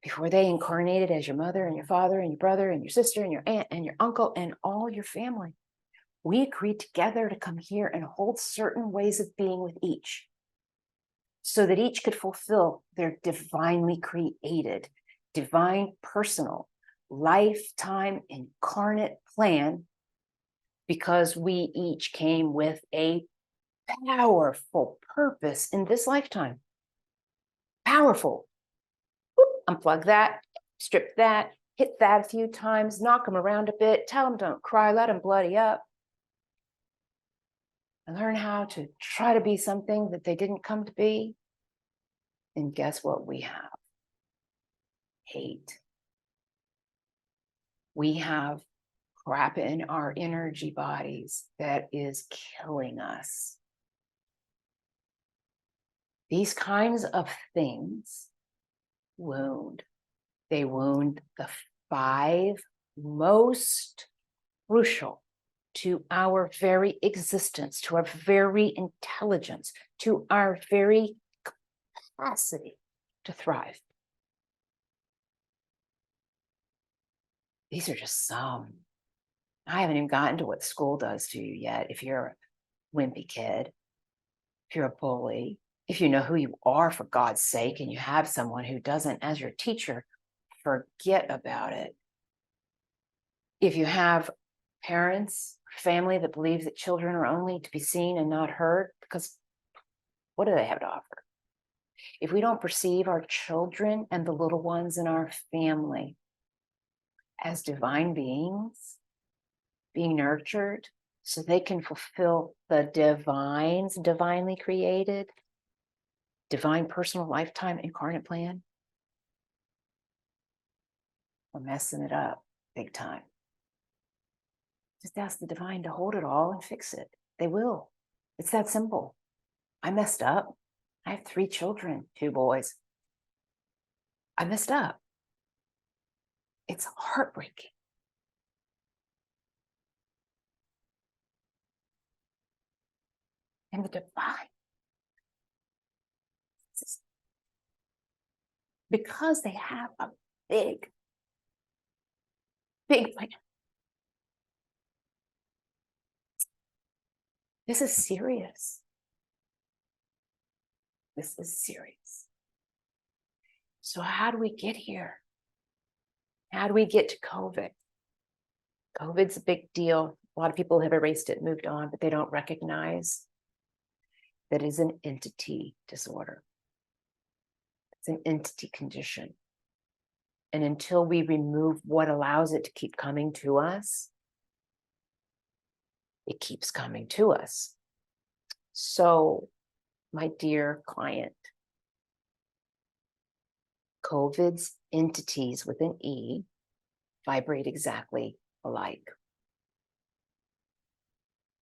before they incarnated as your mother and your father and your brother and your sister and your aunt and your uncle and all your family. We agreed together to come here and hold certain ways of being with each, so that each could fulfill their divinely created, divine personal, lifetime incarnate plan, because we each came with a powerful purpose in this lifetime. Powerful. Whoop, unplug that, strip that, hit that a few times, knock them around a bit, tell them don't cry, let them bloody up, and learn how to try to be something that they didn't come to be. And guess what we have? Hate. We have crap in our energy bodies that is killing us. These kinds of things wound. They wound the 5 most crucial to our very existence, to our very intelligence, to our very capacity to thrive. These are just some. I haven't even gotten to what school does to you yet. If you're a wimpy kid, if you're a bully, if you know who you are, for God's sake, and you have someone who doesn't, as your teacher, forget about it. If you have parents, family that believes that children are only to be seen and not heard, because what do they have to offer? If we don't perceive our children and the little ones in our family as divine beings, being nurtured so they can fulfill the divinely created, divine personal lifetime incarnate plan, we're messing it up big time. Just ask the divine to hold it all and fix it. They will. It's that simple. I messed up. I have 3 children, 2 boys. I messed up. It's heartbreaking. And the divine, because they have a big plan. This is serious. This is serious. So how do we get here? How do we get to COVID? COVID's a big deal. A lot of people have erased it, moved on, but they don't recognize that it is an entity disorder. It's an entity condition. And until we remove what allows it to keep coming to us, it keeps coming to us. So, my dear client, COVID's entities with an E vibrate exactly alike.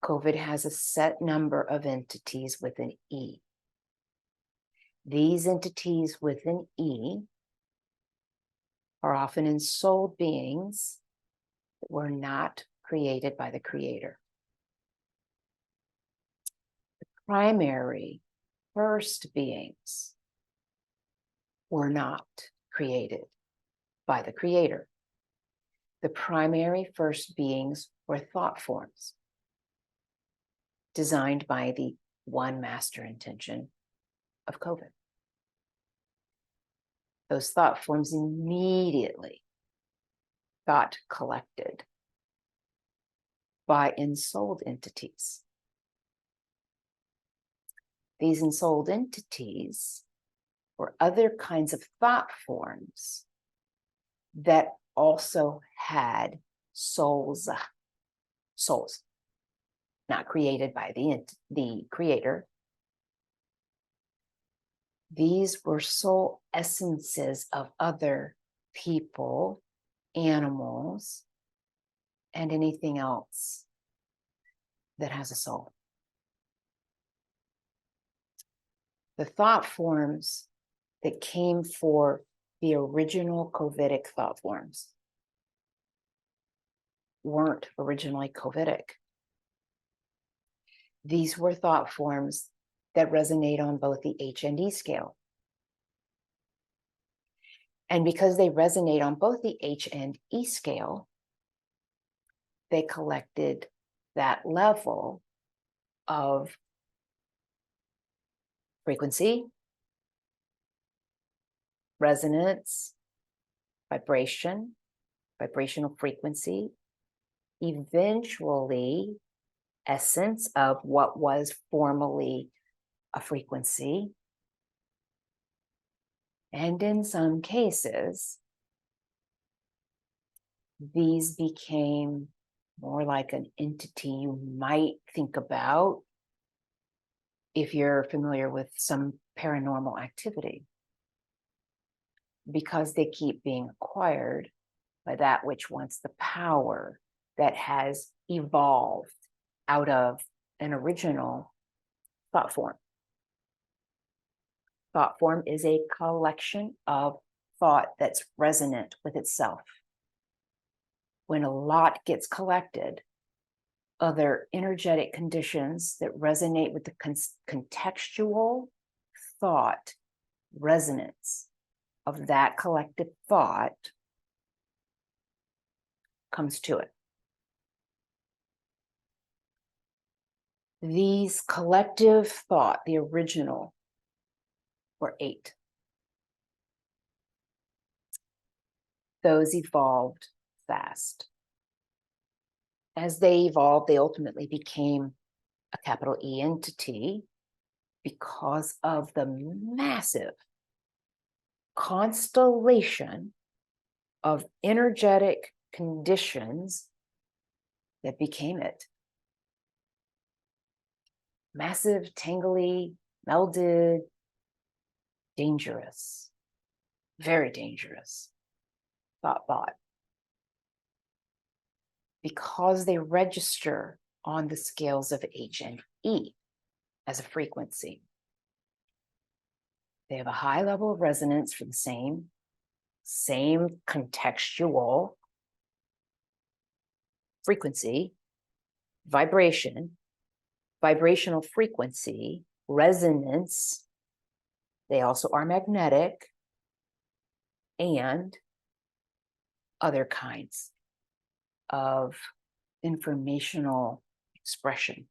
COVID has a set number of entities with an E. These entities with an E are often ensouled beings that were not created by the Creator. The primary first beings were not created by the Creator. The primary first beings were thought forms designed by the one master intention of COVID. Those thought forms immediately got collected by ensouled entities. These ensouled entities were other kinds of thought forms that also had souls, not created by the Creator. These were soul essences of other people, animals, and anything else that has a soul. The thought forms that came for the original COVIDic thought forms weren't originally COVIDic. These were thought forms that resonate on both the H and E scale. And because they resonate on both the H and E scale, they collected that level of frequency, resonance, vibration, vibrational frequency, eventually essence of what was formerly a frequency. And in some cases, these became more like an entity you might think about if you're familiar with some paranormal activity, because they keep being acquired by that which wants the power that has evolved out of an original thought form. Thought form is a collection of thought that's resonant with itself. When a lot gets collected, other energetic conditions that resonate with the contextual thought resonance of that collective thought comes to it. These collective thought, the original, were 8. those evolved fast. As they evolved, they ultimately became a capital E-Ntity because of the massive constellation of energetic conditions that became it. Massive, tangly, melded, dangerous, very dangerous thought. Because they register on the scales of H and E as a frequency. They have a high level of resonance for the same contextual frequency, vibrational frequency, resonance. They also are magnetic and other kinds of informational expression.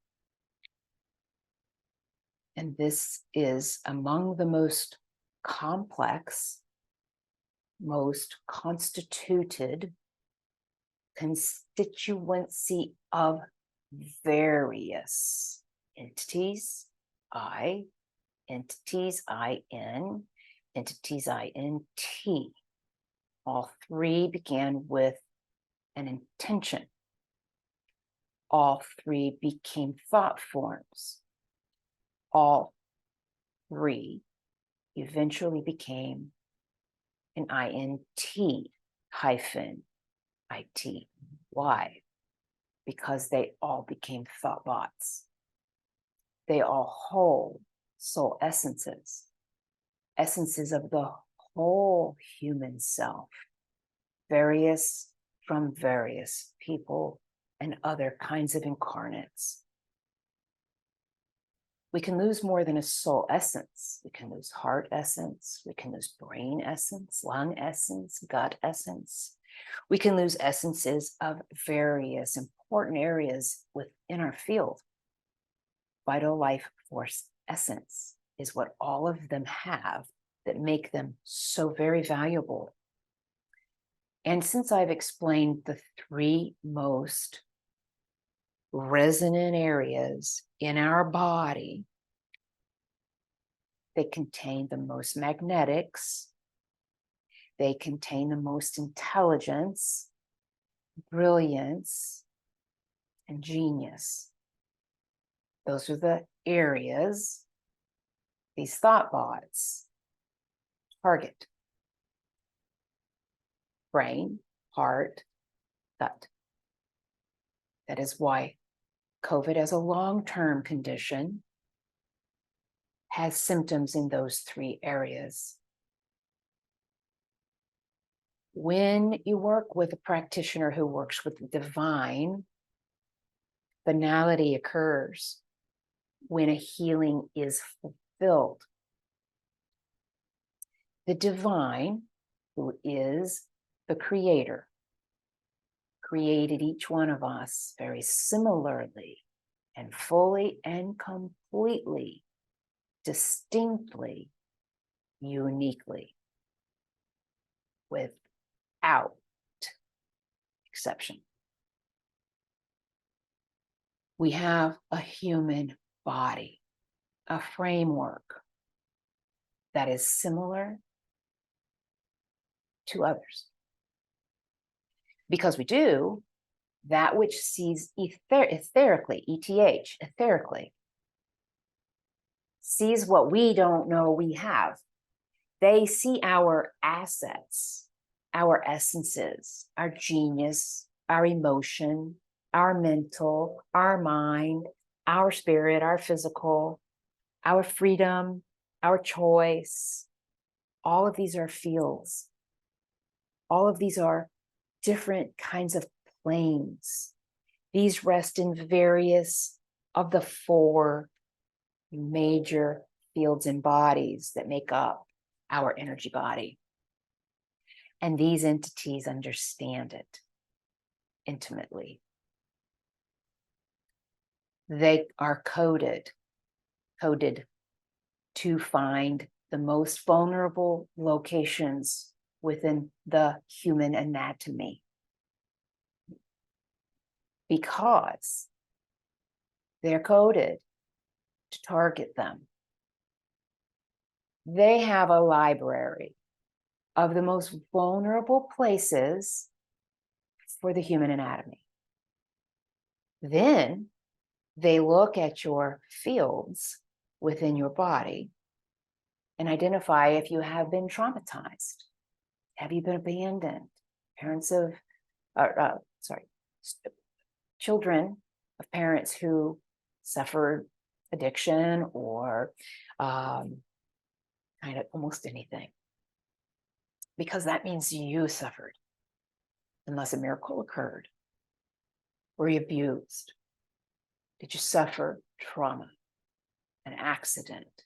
And this is among the most complex, most constituted constituency of various entities, entities, IN, entities, INT. All three began with an intention. All three became thought forms. All three eventually became an INT hyphen ITY, because they all became thought bots. They all hold soul essences of the whole human self, from various people and other kinds of incarnates. We can lose more than a soul essence. We can lose heart essence. We can lose brain essence, lung essence, gut essence. We can lose essences of various important areas within our field. Vital life force essence is what all of them have that make them so very valuable. And since I've explained the three most resonant areas in our body, they contain the most magnetics, they contain the most intelligence, brilliance, and genius. Those are the areas these thought bots target. Brain, heart, gut. That is why COVID as a long-term condition has symptoms in those three areas. When you work with a practitioner who works with the divine, finality occurs when a healing is fulfilled. The divine, who is the creator, created each one of us very similarly and fully and completely, distinctly, uniquely, without exception. We have a human body, a framework that is similar to others. Because we do that which sees etherically, etherically, sees what we don't know we have. They see our assets, our essences, our genius, our emotion, our mental, our mind, our spirit, our physical, our freedom, our choice. All of these are fields. All of these are different kinds of planes. These rest in various of the four major fields and bodies that make up our energy body. And these entities understand it intimately. They are coded to find the most vulnerable locations within the human anatomy, because they're coded to target them. They have a library of the most vulnerable places for the human anatomy. Then they look at your fields within your body and identify if you have been traumatized. Have you been abandoned? Children of parents who suffered addiction or kind of almost anything. Because that means you suffered, unless a miracle occurred. Were you abused? Did you suffer trauma, an accident?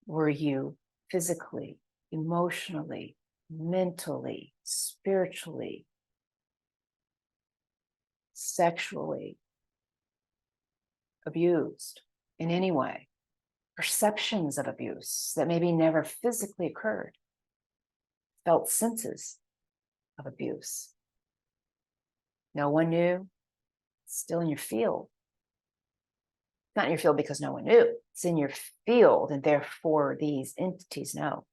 Were you physically, emotionally, mentally, spiritually, sexually abused in any way? Perceptions of abuse that maybe never physically occurred. Felt senses of abuse. No one knew. It's still in your field. It's not in your field because no one knew. It's in your field, and therefore these entities know.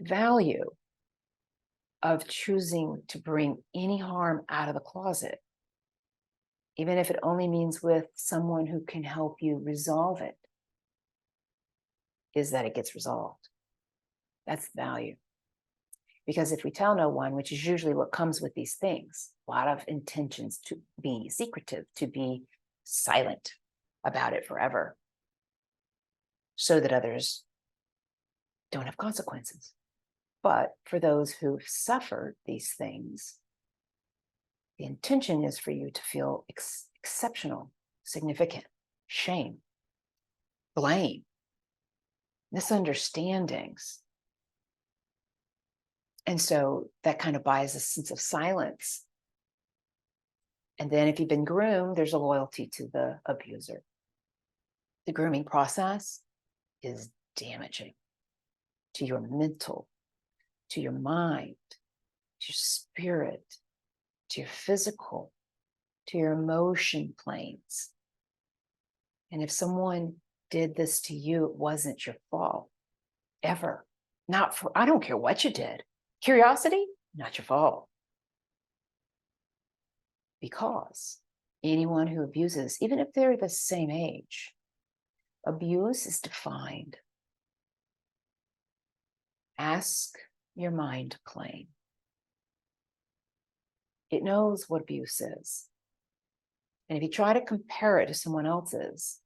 The value of choosing to bring any harm out of the closet, even if it only means with someone who can help you resolve it, is that it gets resolved. That's the value. Because if we tell no one, which is usually what comes with these things, a lot of intentions to be secretive, to be silent about it forever, so that others don't have consequences. But for those who've suffered these things, the intention is for you to feel exceptional, significant, shame, blame, misunderstandings. And so that kind of buys a sense of silence. And then if you've been groomed, there's a loyalty to the abuser. The grooming process is damaging to your mental, to your mind, to your spirit, to your physical, to your emotion planes. And if someone did this to you, it wasn't your fault, ever. Not for, I don't care what you did. Curiosity, not your fault. Because anyone who abuses, even if they're the same age, abuse is defined. Ask your mind plane. It knows what abuse is. And if you try to compare it to someone else's,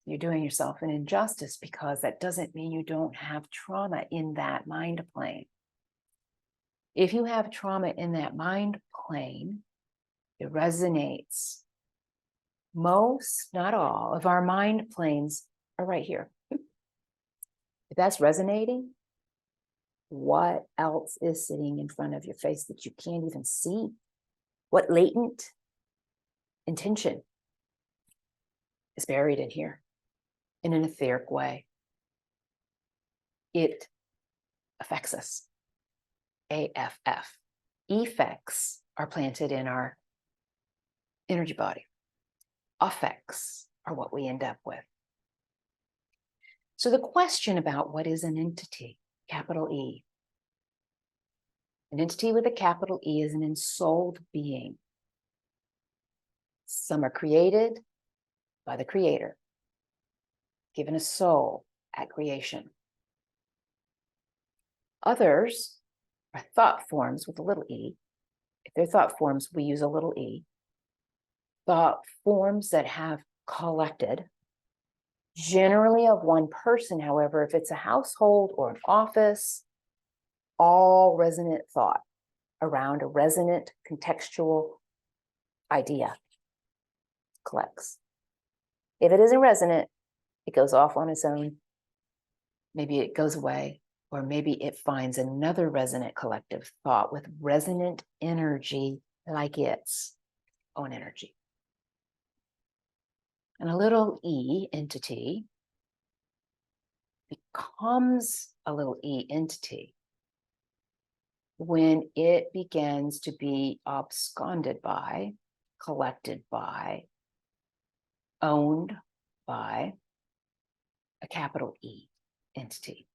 you're doing yourself an injustice, because that doesn't mean you don't have trauma in that mind plane. If you have trauma in that mind plane, it resonates. Most, not all, of our mind planes are right here. If that's resonating, what else is sitting in front of your face that you can't even see? What latent intention is buried in here in an etheric way? It affects us. AFF. Effects are planted in our energy body. Affects are what we end up with. So the question about what is an entity, capital E. An entity with a capital E is an ensouled being. Some are created by the Creator, given a soul at creation. Others are thought forms with a little e. If they're thought forms, we use a little e. Thought forms that have collected, generally of one person. However, if it's a household or an office, all resonant thought around a resonant contextual idea collects. If it isn't resonant, it goes off on its own. Maybe it goes away, or maybe it finds another resonant collective thought with resonant energy like its own energy. And a little e entity becomes a little E entity when it begins to be absconded by, collected by, owned by a capital E entity.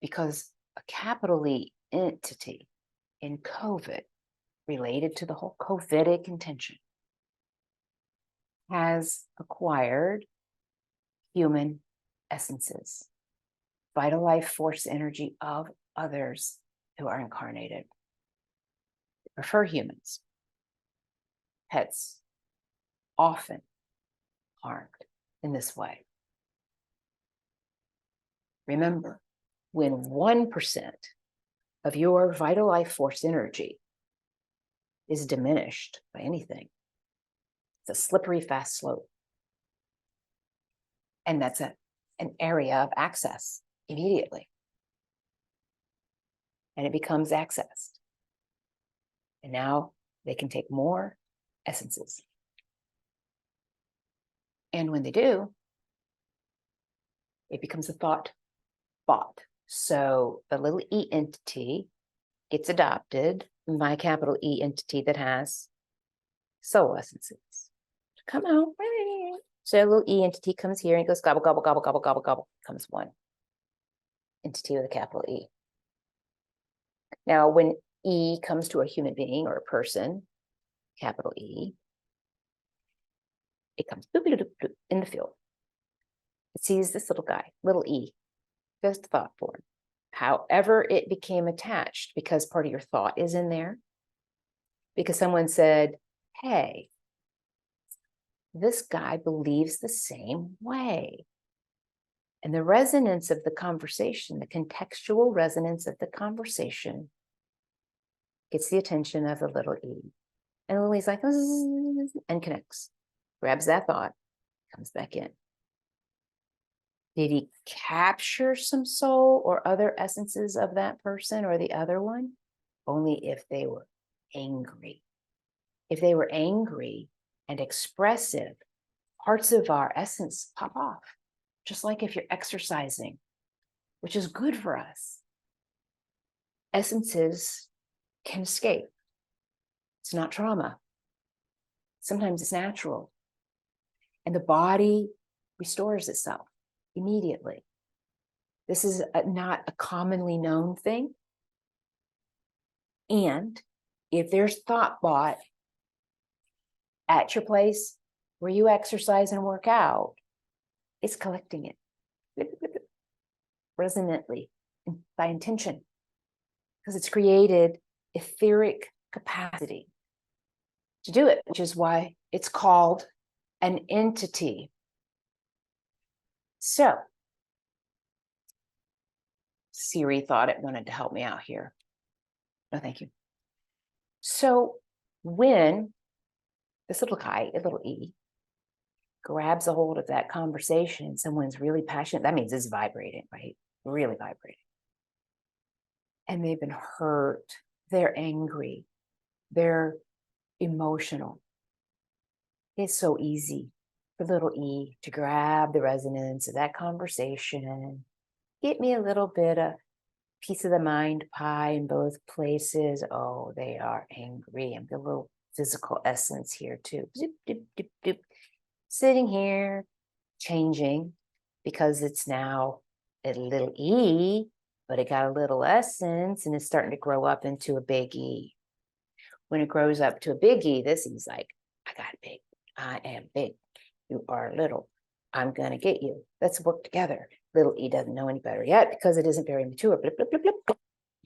Because a capital E entity in COVID, related to the whole COVIDic intention, has acquired human essences, vital life force energy of others who are incarnated. They prefer humans. Pets often harmed in this way. Remember, when 1% of your vital life force energy is diminished by anything, it's a slippery, fast slope. And that's an area of access immediately. And it becomes accessed. And now they can take more essences. And when they do, it becomes a thought bot. So the little E entity gets adopted by a capital E entity that has soul essences. Come out. So a little E entity comes here and goes gobble, gobble, gobble, gobble, gobble, gobble. Comes one entity with a capital E. Now, when E comes to a human being or a person, capital E, it comes boop, boop, boop, boop, in the field. It sees this little guy, little E, just thought form. However, it became attached because part of your thought is in there. Because someone said, hey, this guy believes the same way. And the resonance of the conversation, the contextual resonance of the conversation, gets the attention of the little E. And the little E's like, and connects, grabs that thought, comes back in. Did he capture some soul or other essences of that person or the other one? Only if they were angry. If they were angry and expressive, parts of our essence pop off. Just like if you're exercising, which is good for us. Essences can escape. It's not trauma. Sometimes it's natural. And the body restores itself immediately. This is not a commonly known thing. And if there's thought bot at your place where you exercise and work out, it's collecting it resonantly by intention, because it's created etheric capacity to do it, which is why it's called an entity. So Sherí thought it wanted to help me out here. No, thank you. So when this little guy, a little E, grabs a hold of that conversation and someone's really passionate, that means it's vibrating, right? Really vibrating. And they've been hurt, they're angry, they're emotional. It's so easy for little E to grab the resonance of that conversation, get me a little bit of piece of the mind pie in both places. Oh, they are angry. And the little physical essence here too. Doop, doop, doop, doop. Sitting here, changing, because it's now a little E, but it got a little essence and it's starting to grow up into a big E. When it grows up to a big E, this is like, I got big. I am big. You are little. I'm going to get you. Let's work together. Little E doesn't know any better yet because it isn't very mature. Blip, blip, blip, blip, blip.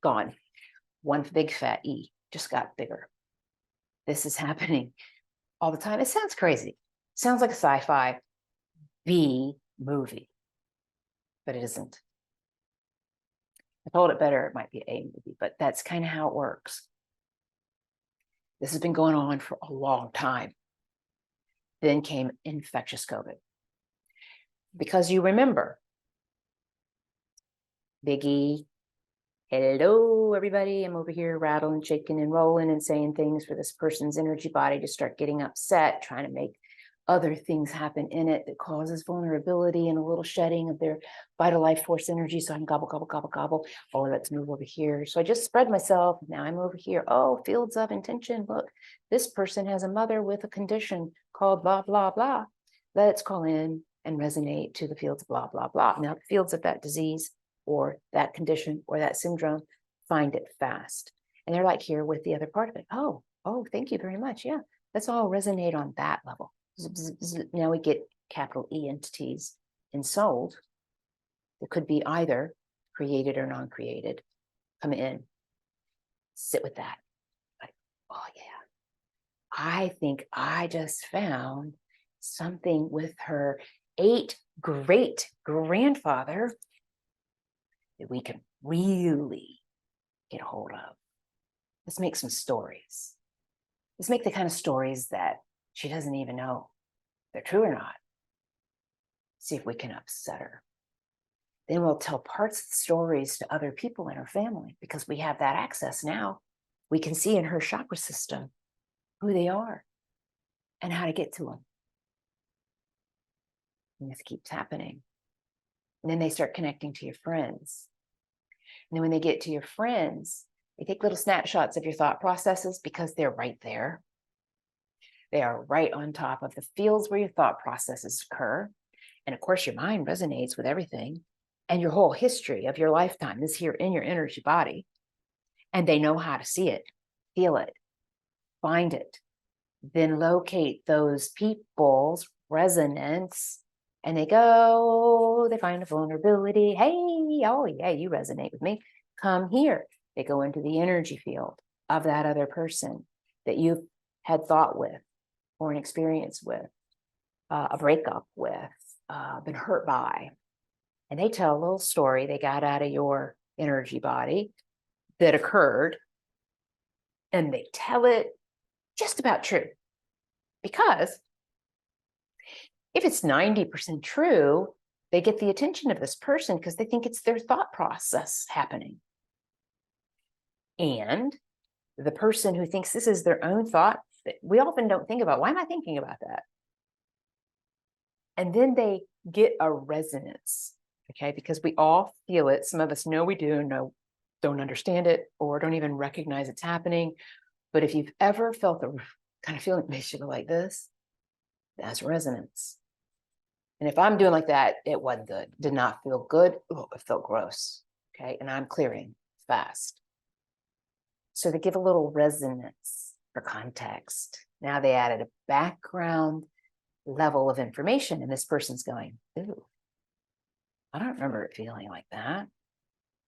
Gone. One big fat E just got bigger. This is happening all the time. It sounds crazy. Sounds like a sci-fi B movie, but it isn't. I told it better, it might be A movie, but that's kind of how it works. This has been going on for a long time. Then came infectious COVID. Because you remember, Big E, hello, everybody. I'm over here rattling, shaking, and rolling and saying things for this person's energy body to start getting upset, trying to make other things happen in it that causes vulnerability and a little shedding of their vital life force energy. So I can gobble, gobble, gobble, gobble. Oh, let's move over here. So I just spread myself. Now I'm over here. Oh, fields of intention. Look, this person has a mother with a condition called blah, blah, blah. Let's call in and resonate to the fields of blah, blah, blah. Now the fields of that disease or that condition or that syndrome find it fast. And they're like here with the other part of it. Oh, thank you very much. Yeah, let's all resonate on that level. Now we get capital E entities ensouled. It could be either created or non-created. Come in, sit with that. Like, oh yeah, I think I just found something with her 8 great grandfather that we can really get a hold of. Let's make some stories. Let's make the kind of stories that she doesn't even know if they're true or not. See if we can upset her. Then we'll tell parts of the stories to other people in her family because we have that access now. We can see in her chakra system who they are and how to get to them. And this keeps happening. And then they start connecting to your friends. And then when they get to your friends, they take little snapshots of your thought processes because they're right there. They are right on top of the fields where your thought processes occur. And of course, your mind resonates with everything and your whole history of your lifetime is here in your energy body. And they know how to see it, feel it, find it, then locate those people's resonance. And they go, they find a vulnerability. Hey, oh yeah, you resonate with me. Come here. They go into the energy field of that other person that you've had thought with or an experience with, a breakup with, been hurt by. And they tell a little story they got out of your energy body that occurred. And they tell it just about true. Because if it's 90% true, they get the attention of this person because they think it's their thought process happening. And the person who thinks this is their own thought, we often don't think about, why am I thinking about that? And then they get a resonance, okay? Because we all feel it. Some of us know we do, no, don't understand it, or don't even recognize it's happening. But if you've ever felt the kind of feeling that makes you go like this, that's resonance. And if I'm doing like that, it wasn't good, did not feel good. Oh, it felt gross, okay? And I'm clearing fast. So to give a little resonance for context, now they added a background level of information and this person's going, ooh, I don't remember it feeling like that.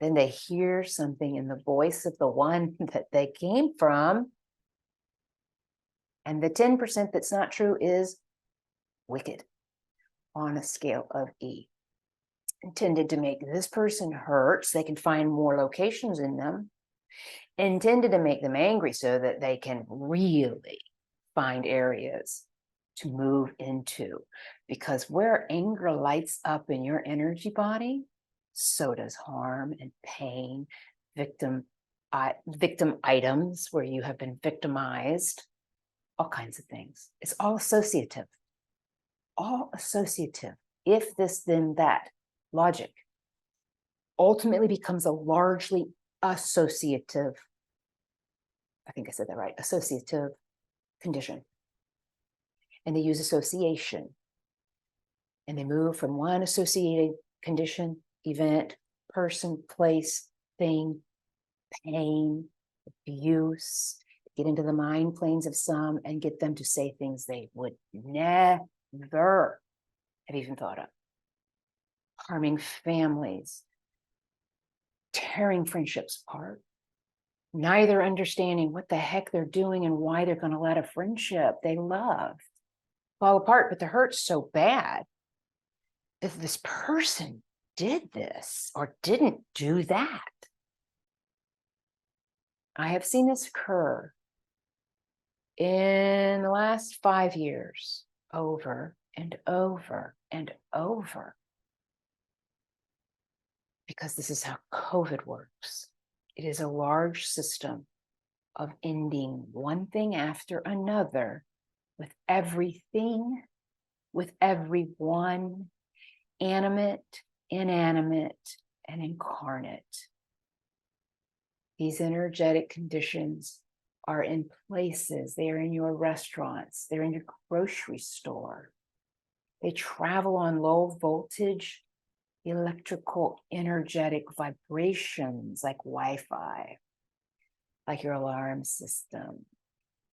Then they hear something in the voice of the one that they came from. And the 10% that's not true is wicked on a scale of E. Intended to make this person hurt so they can find more locations in them. Intended to make them angry so that they can really find areas to move into. Because where anger lights up in your energy body, so does harm and pain, victim items where you have been victimized, all kinds of things. It's all associative. All associative. If this, then that. Logic ultimately becomes a largely associative, I think I said that right, associative condition. And they use association. And they move from one associated condition, event, person, place, thing, pain, abuse, get into the mind planes of some and get them to say things they would never have even thought of. Harming families, tearing friendships apart, neither understanding what the heck they're doing and why they're going to let a friendship they love fall apart, but the hurt's so bad. If this person did this or didn't do that, I have seen this occur in the last 5 years, over and over and over. Because this is how COVID works. It is a large system of ending one thing after another with everything with everyone, animate, inanimate, and incarnate. These energetic conditions are in places. They are in your restaurants. They're in your grocery store. They travel on low voltage, electrical, energetic vibrations like Wi-Fi, like your alarm system,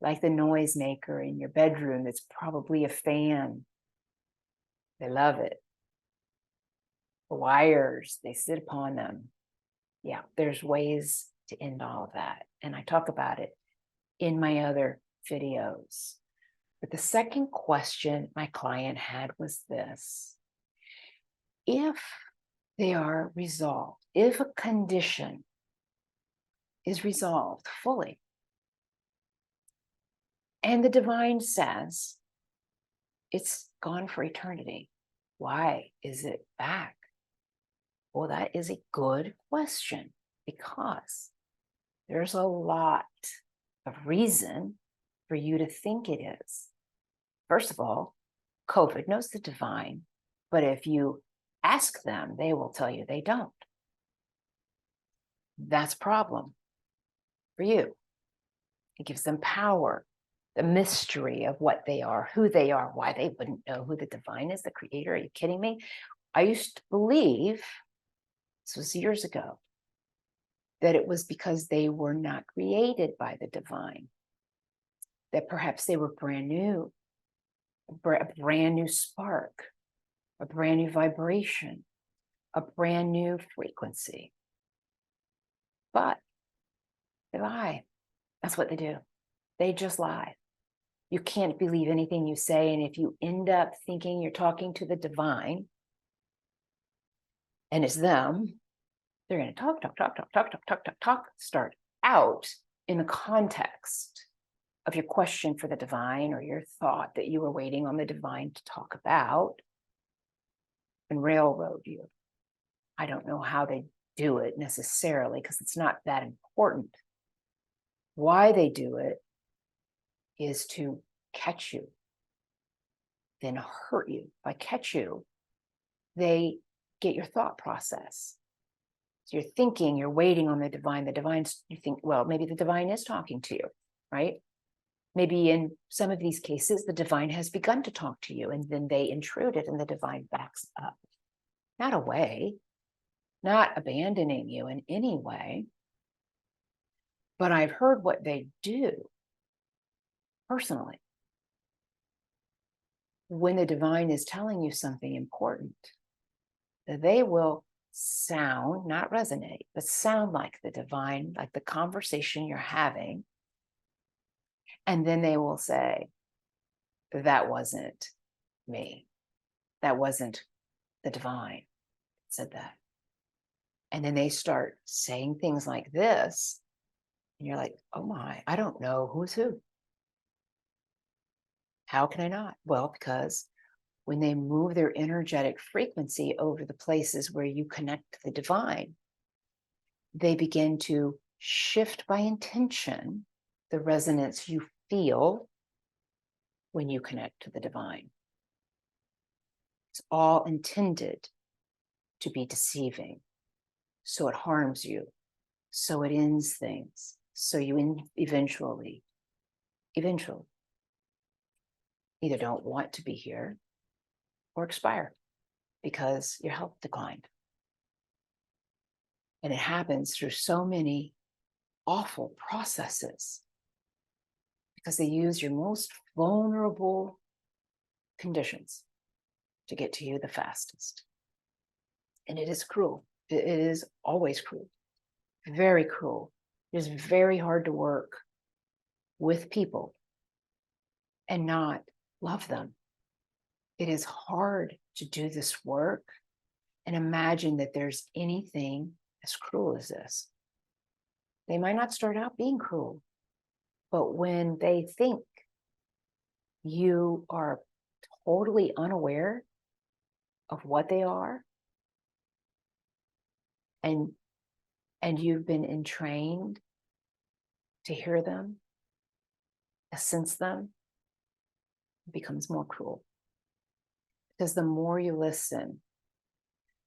like the noisemaker in your bedroom that's probably a fan. They love it. The wires, they sit upon them. Yeah, there's ways to end all of that. And I talk about it in my other videos. But the second question my client had was this: if they are resolved, if a condition is resolved fully, and the divine says it's gone for eternity, why is it back? Well, that is a good question, because there's a lot of reason for you to think it is. First of all, COVID knows the divine, but if you ask them, they will tell you they don't. That's a problem for you. It gives them power, the mystery of what they are, who they are, why they wouldn't know who the divine is, the creator. Are you kidding me? I used to believe, this was years ago, that it was because they were not created by the divine, that perhaps they were brand new, a brand new spark, a brand new vibration, a brand new frequency. But they lie. That's what they do. They just lie. You can't believe anything you say. And if you end up thinking you're talking to the divine and it's them, they're going to talk, start out in the context of your question for the divine or your thought that you were waiting on the divine to talk about, and railroad you. I don't know how they do it necessarily, because it's not that important. Why they do it is to catch you, then hurt you. By catch you, they get your thought process. So you're thinking, you're waiting on the divine. The divine's, you think, well, maybe the divine is talking to you, right? Maybe in some of these cases, the divine has begun to talk to you, and then they intrude it and the divine backs up. Not away, not abandoning you in any way. But I've heard what they do personally. When the divine is telling you something important, they will sound, not resonate, but sound like the divine, like the conversation you're having. And then they will say, that wasn't me. That wasn't the divine that said that. And then they start saying things like this. And you're like, oh my, I don't know who's who. How can I not? Well, because when they move their energetic frequency over the places where you connect to the divine, they begin to shift by intention the resonance you feel when you connect to the divine. It's all intended to be deceiving. So it harms you. So it ends things. So you eventually either don't want to be here or expire because your health declined. And it happens through so many awful processes because they use your most vulnerable conditions to get to you the fastest. And it is cruel. It is always cruel, very cruel. It is very hard to work with people and not love them. It is hard to do this work and imagine that there's anything as cruel as this. They might not start out being cruel, but when they think you are totally unaware of what they are, and you've been entrained to hear them, to sense them, it becomes more cruel. Because the more you listen,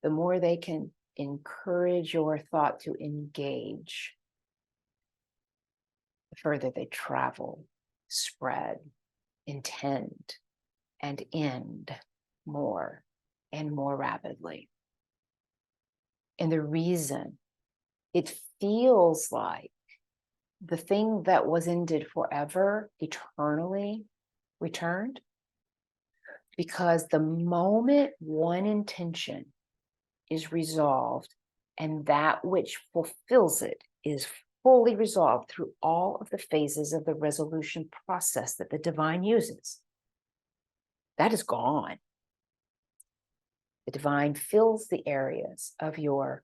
the more they can encourage your thought to engage, the further they travel, spread, intend, and end more and more rapidly. And the reason it feels like the thing that was ended forever, eternally returned, because the moment one intention is resolved and that which fulfills it is fully resolved through all of the phases of the resolution process that the divine uses, that is gone. The divine fills the areas of your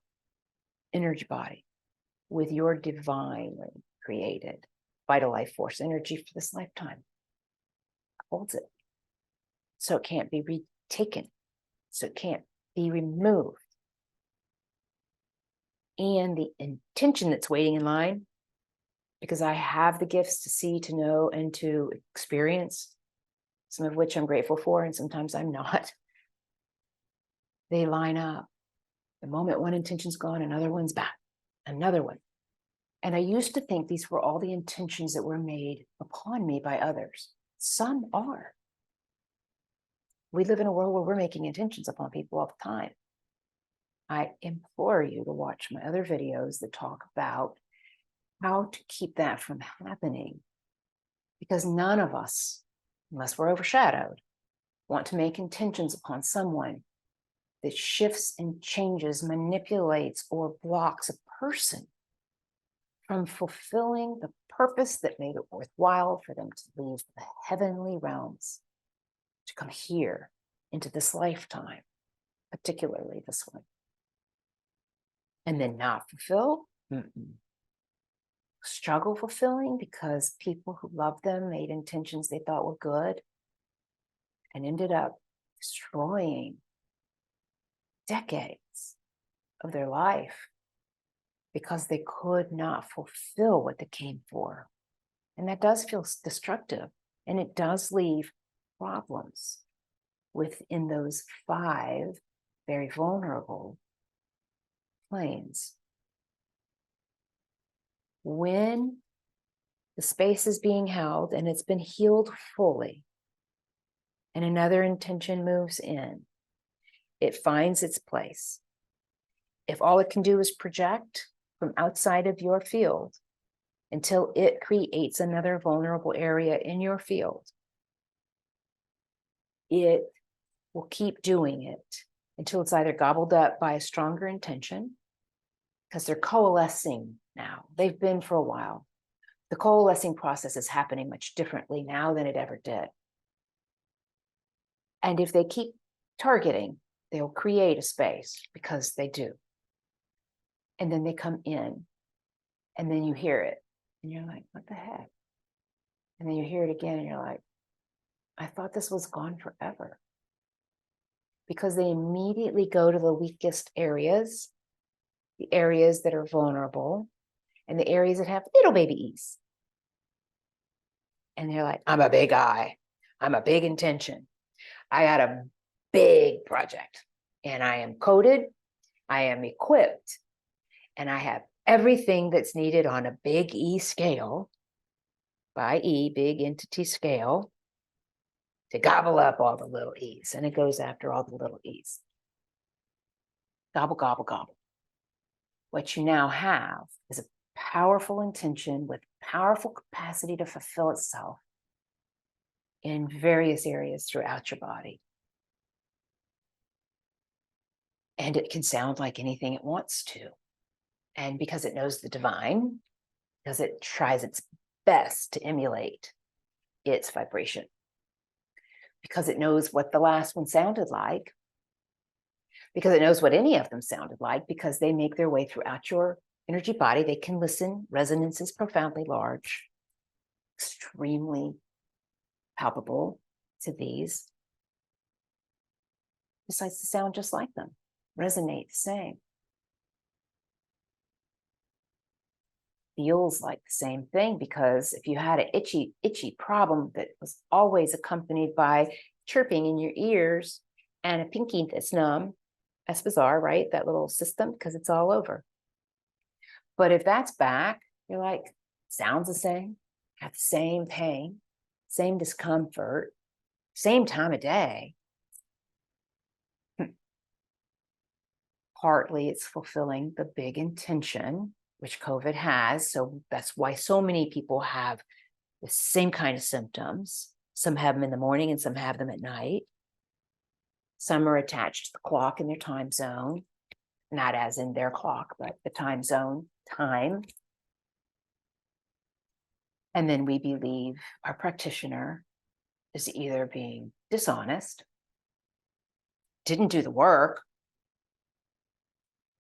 energy body with your divinely created vital life force energy for this lifetime. Holds it. So it can't be retaken. So it can't be removed. And the intention that's waiting in line, because I have the gifts to see, to know, and to experience, some of which I'm grateful for, and sometimes I'm not. They line up. The moment one intention's gone, another one's back, another one. And I used to think these were all the intentions that were made upon me by others. Some are. We live in a world where we're making intentions upon people all the time. I implore you to watch my other videos that talk about how to keep that from happening. Because none of us, unless we're overshadowed, want to make intentions upon someone that shifts and changes, manipulates, or blocks a person from fulfilling the purpose that made it worthwhile for them to leave the heavenly realms to come here into this lifetime, particularly this one, and then not fulfill. Struggle fulfilling because people who loved them made intentions they thought were good and ended up destroying decades of their life because they could not fulfill what they came for. And that does feel destructive, and it does leave problems within those 5 very vulnerable planes. When the space is being held and it's been healed fully, and another intention moves in, it finds its place. If all it can do is project from outside of your field until it creates another vulnerable area in your field, it will keep doing it until it's either gobbled up by a stronger intention, because they're coalescing now. They've been for a while. The coalescing process is happening much differently now than it ever did. And if they keep targeting, they'll create a space, because they do. And then they come in, and then you hear it, and you're like, what the heck? And then you hear it again, and you're like, I thought this was gone forever. Because they immediately go to the weakest areas, the areas that are vulnerable, and the areas that have little baby E's. And they're like, I'm a big I. I'm a big intention. I got a big project, and I am coded, I am equipped, and I have everything that's needed on a big E scale, by E, big entity scale, to gobble up all the little E's. And it goes after all the little E's. Gobble, gobble, gobble. What you now have is a powerful intention with powerful capacity to fulfill itself in various areas throughout your body. And it can sound like anything it wants to. And because it knows the divine, because it tries its best to emulate its vibration, because it knows what the last one sounded like, because it knows what any of them sounded like, because they make their way throughout your energy body. They can listen. Resonance is profoundly large, extremely palpable to these. Decides to sound just like them, resonate the same. Feels like the same thing, because if you had an itchy problem that was always accompanied by chirping in your ears, and a pinky that's numb. That's bizarre, right? That little system, because it's all over. But if that's back, you're like, sounds the same, have the same pain, same discomfort, same time of day. Partly it's fulfilling the big intention, which COVID has. So that's why so many people have the same kind of symptoms. Some have them in the morning and some have them at night. Some are attached to the clock in their time zone, not as in their clock, but the time zone time. And then we believe our practitioner is either being dishonest, didn't do the work,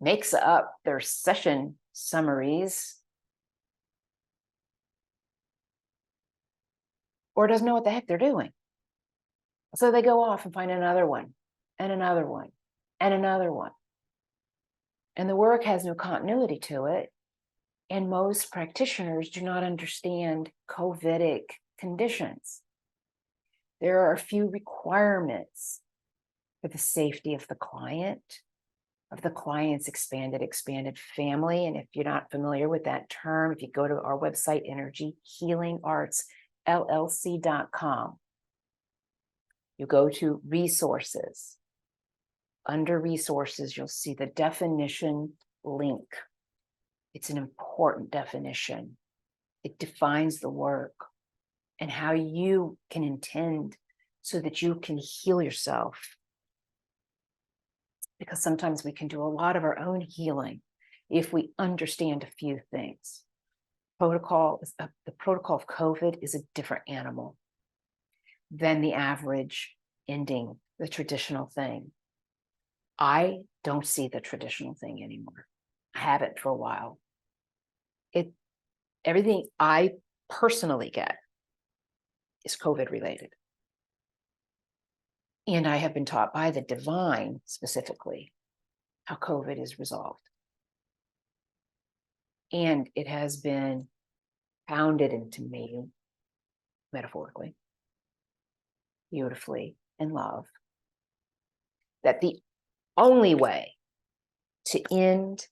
makes up their session summaries, or doesn't know what the heck they're doing. So they go off and find another one, and another one, and another one. And the work has no continuity to it. And most practitioners do not understand COVIDic conditions. There are a few requirements for the safety of the client, of the client's expanded family. And if you're not familiar with that term, if you go to our website, Energy Healing Arts LLC.com, you go to resources. Under resources, you'll see the definition link. It's an important definition. It defines the work and how you can intend so that you can heal yourself. Because sometimes we can do a lot of our own healing if we understand a few things. The protocol of COVID is a different animal than the average ending, the traditional thing. I don't see the traditional thing anymore. I haven't for a while. Everything I personally get is COVID related. And I have been taught by the divine specifically how COVID is resolved. And it has been pounded into me, metaphorically, beautifully, in love, that the only way to end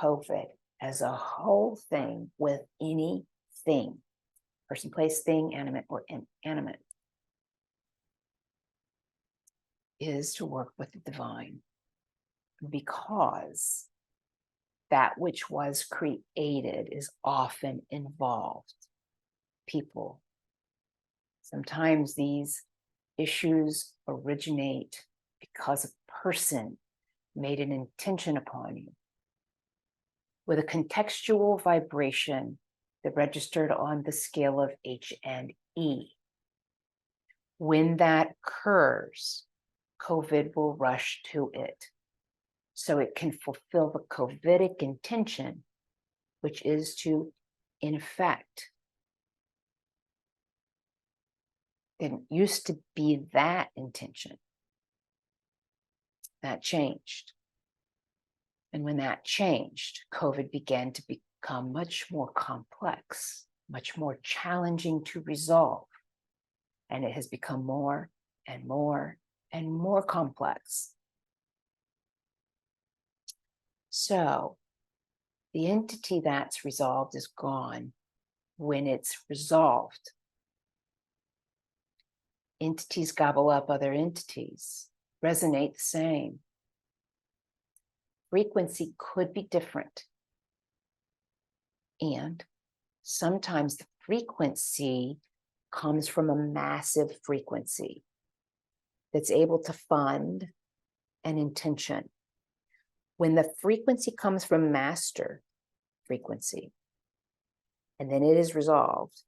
COVID as a whole thing with anything, person, place, thing, animate or inanimate, is to work with the divine, because that which was created is often involved. People. Sometimes these issues originate because a person made an intention upon you with a contextual vibration that registered on the scale of H and E. When that occurs, COVID will rush to it so it can fulfill the COVIDic intention, which is to infect. It didn't used to be that intention. That changed. And when that changed, COVID began to become much more complex, much more challenging to resolve. And it has become more and more and more complex. So the entity that's resolved is gone when it's resolved. Entities gobble up other entities, resonate the same. Frequency could be different. And sometimes the frequency comes from a massive frequency that's able to fund an intention. When the frequency comes from master frequency, and then it is resolved,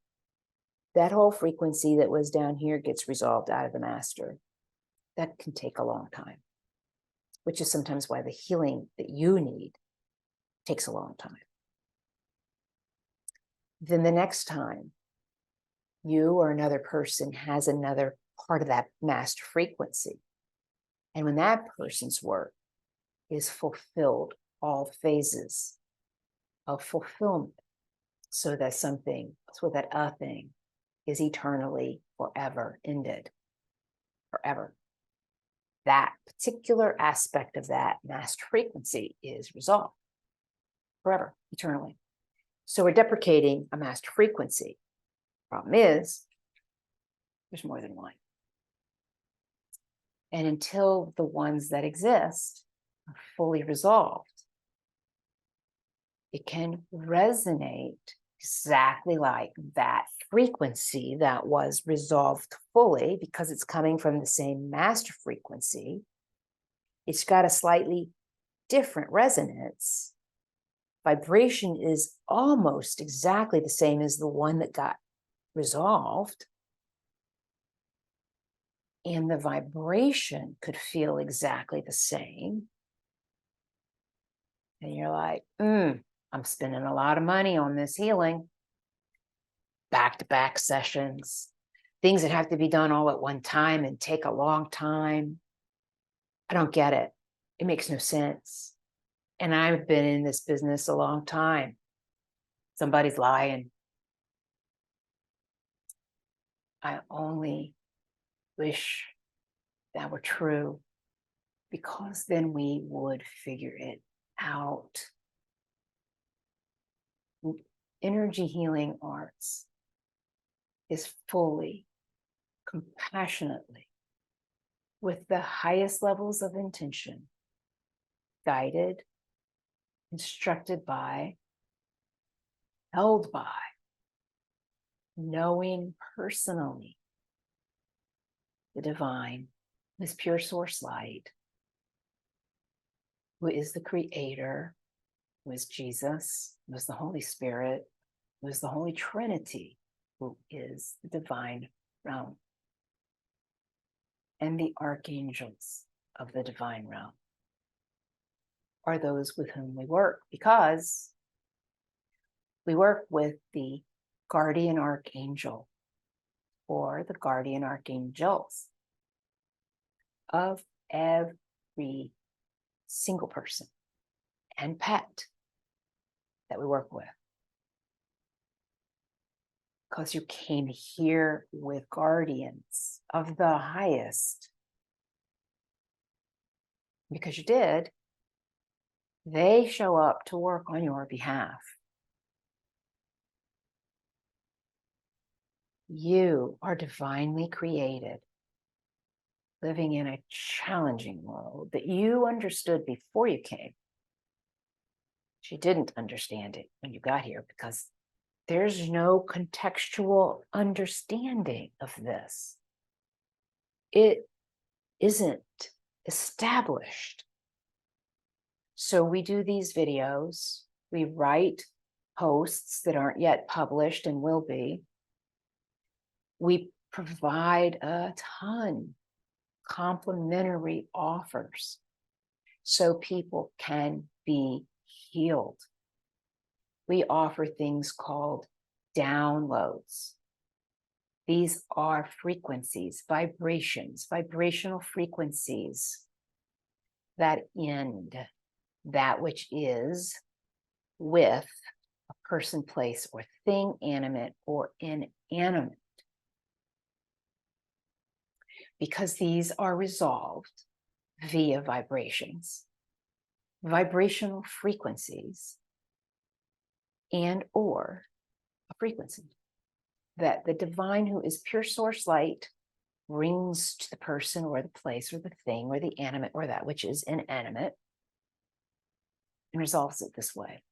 that whole frequency that was down here gets resolved out of the master. That can take a long time, which is sometimes why the healing that you need takes a long time. Then the next time you or another person has another part of that master frequency, and when that person's work is fulfilled, all phases of fulfillment, so that a thing is eternally forever ended, forever. that particular aspect of that master frequency is resolved forever, eternally. So we're deprecating a master frequency. Problem is, there's more than one. And until the ones that exist are fully resolved, it can resonate exactly like that frequency that was resolved fully, because it's coming from the same master frequency. It's got a slightly different resonance. Vibration is almost exactly the same as the one that got resolved. And the vibration could feel exactly the same. And you're like, I'm spending a lot of money on this healing. Back-to-back sessions, things that have to be done all at one time and take a long time. I don't get it. It makes no sense. And I've been in this business a long time. Somebody's lying. I only wish that were true, because then we would figure it out. Energy Healing Arts is fully, compassionately, with the highest levels of intention, guided, instructed by, held by, knowing personally the divine, this pure source light, who is the creator, who is Jesus, who is the Holy Spirit, who is the Holy Trinity, who is the divine realm, and the archangels of the divine realm are those with whom we work, because we work with the guardian archangel or the guardian archangels of every single person and pet that we work with. Because you came here with guardians of the highest. Because you did, they show up to work on your behalf. You are divinely created, living in a challenging world that you understood before you came. She didn't understand it when you got here, because there's no contextual understanding of this. It isn't established. So we do these videos, we write posts that aren't yet published and will be. We provide a ton complimentary offers so people can be healed. We offer things called downloads. These are frequencies, vibrations, vibrational frequencies that end that which is with a person, place, or thing, animate or inanimate. Because these are resolved via vibrations, vibrational frequencies, and or a frequency that the divine, who is pure source light, brings to the person or the place or the thing or the animate or that which is inanimate, and resolves it this way.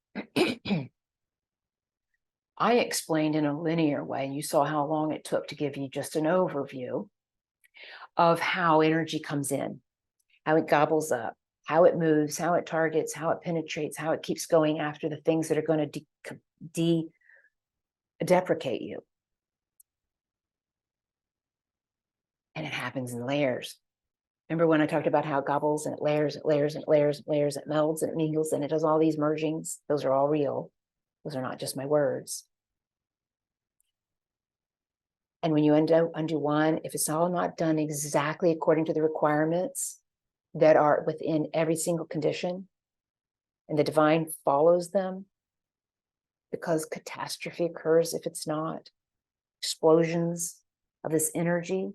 I explained in a linear way, and you saw how long it took to give you just an overview of how energy comes in, how it gobbles up, how it moves, how it targets, how it penetrates, how it keeps going after the things that are going to deprecate you. And it happens in layers. Remember when I talked about how it gobbles and it layers, it layers, and it layers, and layers, it melds and it mingles and it does all these mergings? Those are all real. Those are not just my words. And when you undo one, if it's all not done exactly according to the requirements that are within every single condition, and the divine follows them, because catastrophe occurs if it's not, explosions of this energy,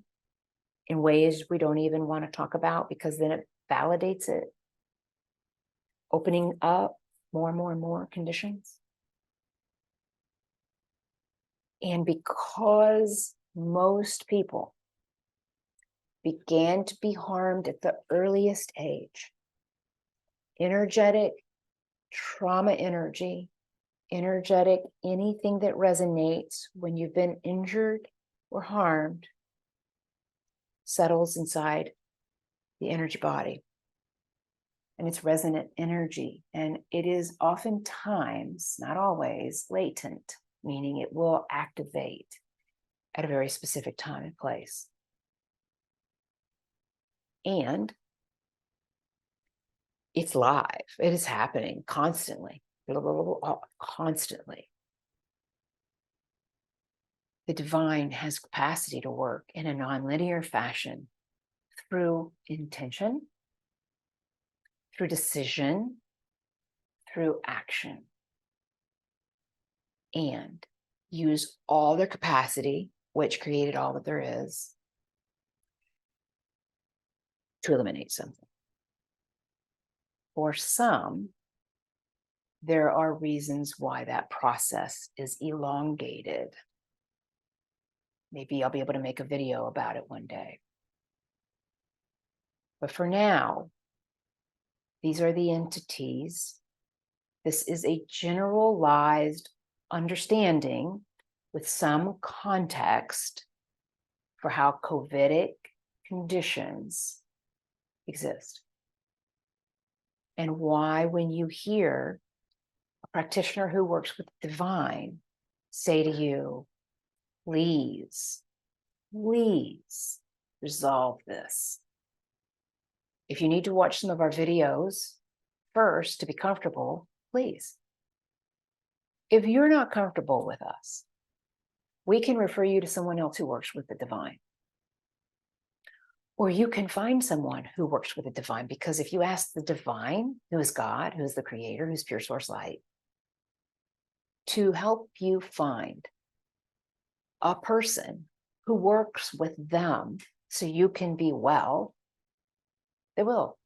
in ways we don't even want to talk about, because then it validates it, opening up more and more and more conditions. And because most people began to be harmed at the earliest age, energetic trauma energy, energetic anything that resonates when you've been injured or harmed, settles inside the energy body. And it's resonant energy. And it is oftentimes, not always, latent, meaning it will activate at a very specific time and place. And it's live. It is happening constantly, constantly. The divine has capacity to work in a nonlinear fashion through intention, through decision, through action, and use all their capacity, which created all that there is, to eliminate something. For some, there are reasons why that process is elongated. Maybe I'll be able to make a video about it one day. But for now, these are the entities. This is a generalized understanding with some context for how COVIDic conditions exist. And why, when you hear a practitioner who works with the divine say to you, please, please resolve this. If you need to watch some of our videos first to be comfortable, please. If you're not comfortable with us, we can refer you to someone else who works with the divine. Or you can find someone who works with the divine, because if you ask the divine, who is God, who is the creator, who's pure source light, to help you find a person who works with them so you can be well, they will.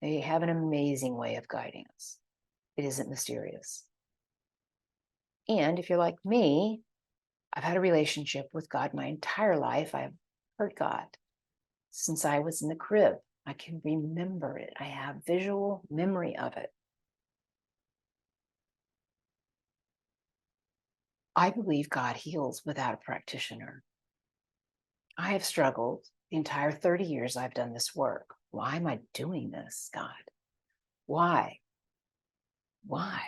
They have an amazing way of guiding us. It isn't mysterious. And if you're like me, I've had a relationship with God my entire life. I've heard God since I was in the crib. I can remember it. I have visual memory of it. I believe God heals without a practitioner. I have struggled the entire 30 years I've done this work. Why am I doing this, God? Why? Why?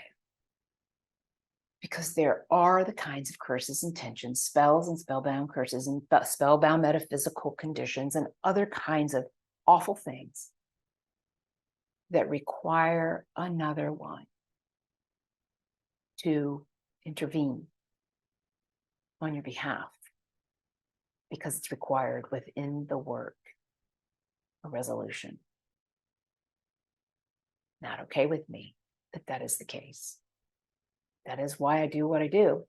Because there are the kinds of curses and tensions, spells and spellbound curses and spellbound metaphysical conditions and other kinds of awful things that require another one to intervene on your behalf, because it's required within the work a resolution. Not okay with me, but that is the case. That is why I do what I do.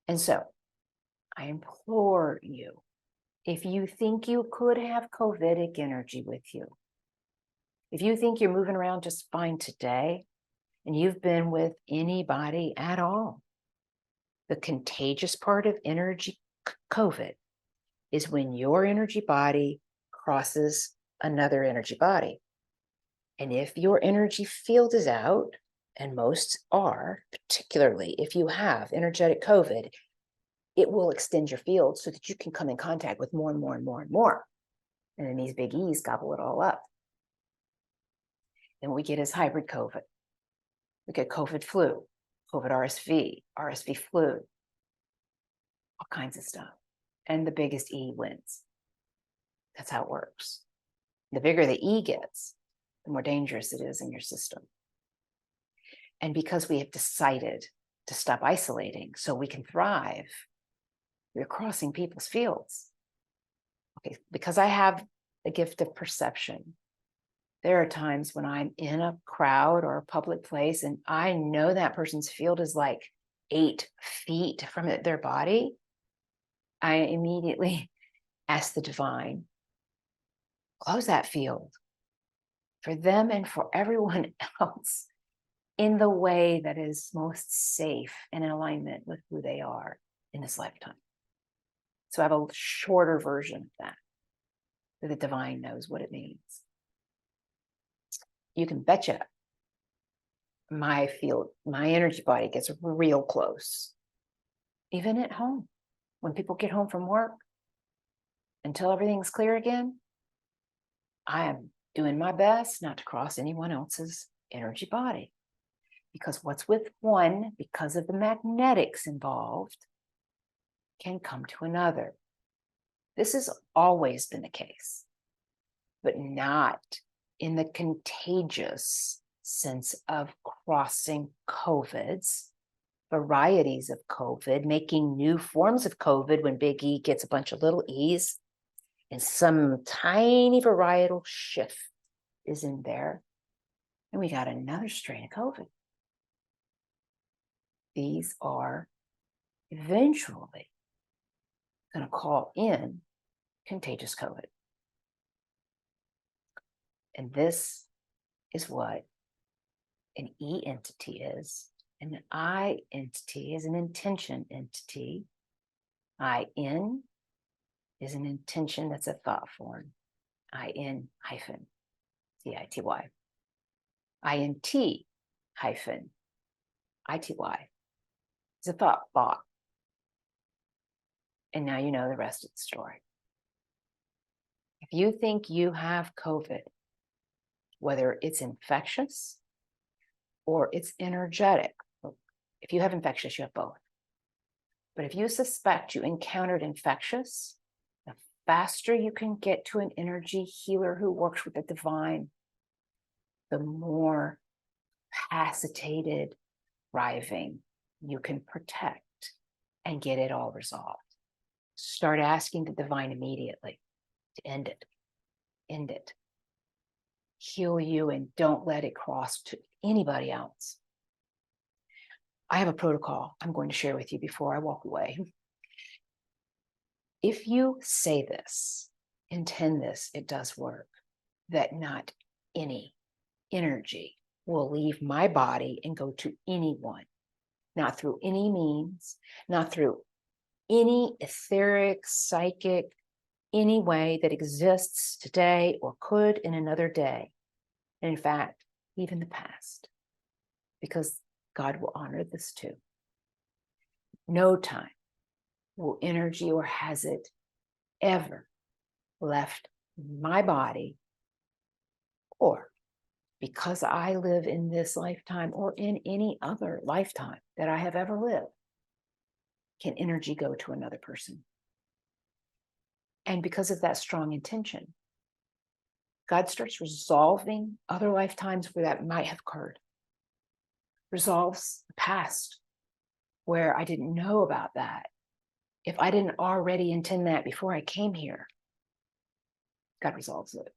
And so I implore you, if you think you could have COVIDic energy with you, if you think you're moving around just fine today, and you've been with anybody at all, the contagious part of energy COVID is when your energy body crosses another energy body. And if your energy field is out, and most are, particularly if you have energetic COVID, it will extend your field so that you can come in contact with more and more and more and more. And then these big E's gobble it all up. Then what we get is hybrid COVID. We get COVID flu, COVID RSV, RSV flu, all kinds of stuff. And the biggest E wins. That's how it works. The bigger the E gets, the more dangerous it is in your system. And because we have decided to stop isolating so we can thrive, we're crossing people's fields. Okay, because I have the gift of perception. There are times when I'm in a crowd or a public place and I know that person's field is like 8 feet from their body. I immediately ask the divine, close that field for them and for everyone else in the way that is most safe and in alignment with who they are in this lifetime. So I have a shorter version of that the divine knows what it means. You can betcha my field, my energy body gets real close. Even at home, when people get home from work, until everything's clear again, I am doing my best not to cross anyone else's energy body. Because what's with one, because of the magnetics involved, can come to another. This has always been the case, but not in the contagious sense of crossing COVIDs, varieties of COVID, making new forms of COVID when big E gets a bunch of little e's, and some tiny varietal shift is in there. And we got another strain of COVID. These are eventually going to call in contagious COVID. And this is what an E-Entity is. And an I-Entity is an intention entity. I-N is an intention that's a thought form. I-N hyphen T-I-T-Y. I-N-T hyphen I-T-Y is a thought. And now you know the rest of the story. If you think you have COVID, whether it's infectious or it's energetic, if you have infectious, you have both. But if you suspect you encountered infectious, the faster you can get to an energy healer who works with the divine, the more capacitated, thriving you can protect and get it all resolved. Start asking the divine immediately to end it. End it. Heal you and don't let it cross to anybody else. I have a protocol I'm going to share with you before I walk away. If you say this, intend this, it does work, that not any energy will leave my body and go to anyone, not through any means, not through any etheric, psychic, any way that exists today or could in another day. And in fact, even the past, because God will honor this too. No time will energy or has it ever left my body, or because I live in this lifetime or in any other lifetime that I have ever lived, can energy go to another person. And because of that strong intention, God starts resolving other lifetimes where that might have occurred. Resolves the past where I didn't know about that. If I didn't already intend that before I came here, God resolves it.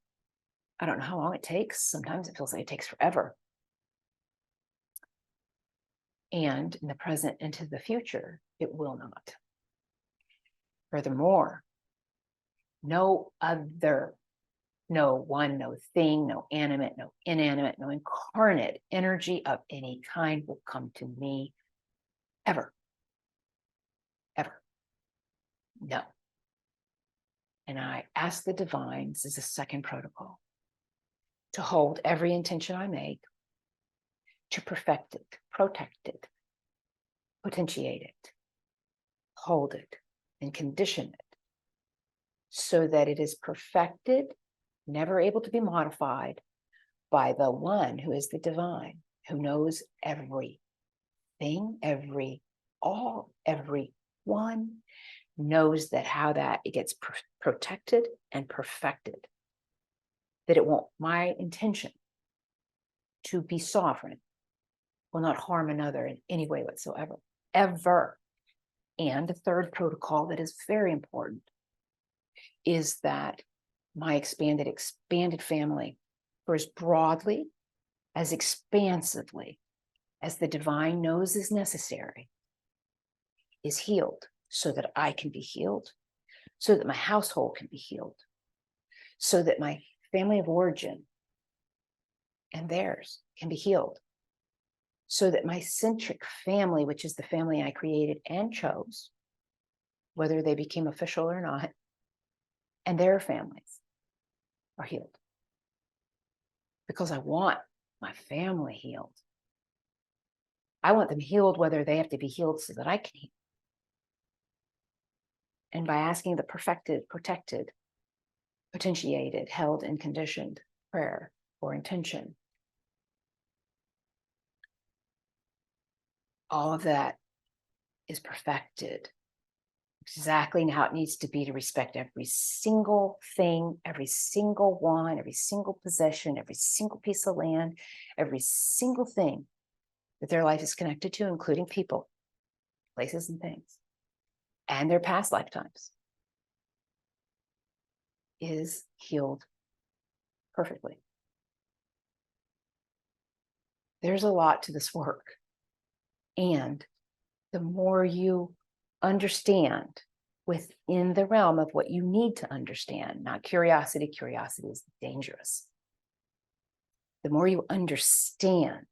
I don't know how long it takes. Sometimes it feels like it takes forever. And in the present into the future, it will not. Furthermore, no one, no thing, no animate, no inanimate, no incarnate energy of any kind will come to me ever. Ever. No. And I ask the divine, this is a second protocol, to hold every intention I make, to perfect it, protect it, potentiate it, hold it, and condition it so that it is perfected, never able to be modified by the one who is the divine, who knows everything, everyone, knows that how that it gets protected and perfected, that it won't, my intention to be sovereign will not harm another in any way whatsoever, ever. And the third protocol that is very important is that my expanded family, for as broadly, as expansively as the divine knows is necessary, is healed so that I can be healed, so that my household can be healed, so that my family of origin and theirs can be healed, so that my centric family, which is the family I created and chose, whether they became official or not, and their families are healed. Because I want my family healed. I want them healed whether they have to be healed so that I can heal. And by asking the perfected, protected, potentiated, held, and conditioned prayer or intention, all of that is perfected exactly how it needs to be to respect every single thing, every single one, every single possession, every single piece of land, every single thing that their life is connected to, including people, places, and things, and their past lifetimes, is healed perfectly. There's a lot to this work. And the more you understand within the realm of what you need to understand, not curiosity, curiosity is dangerous. The more you understand,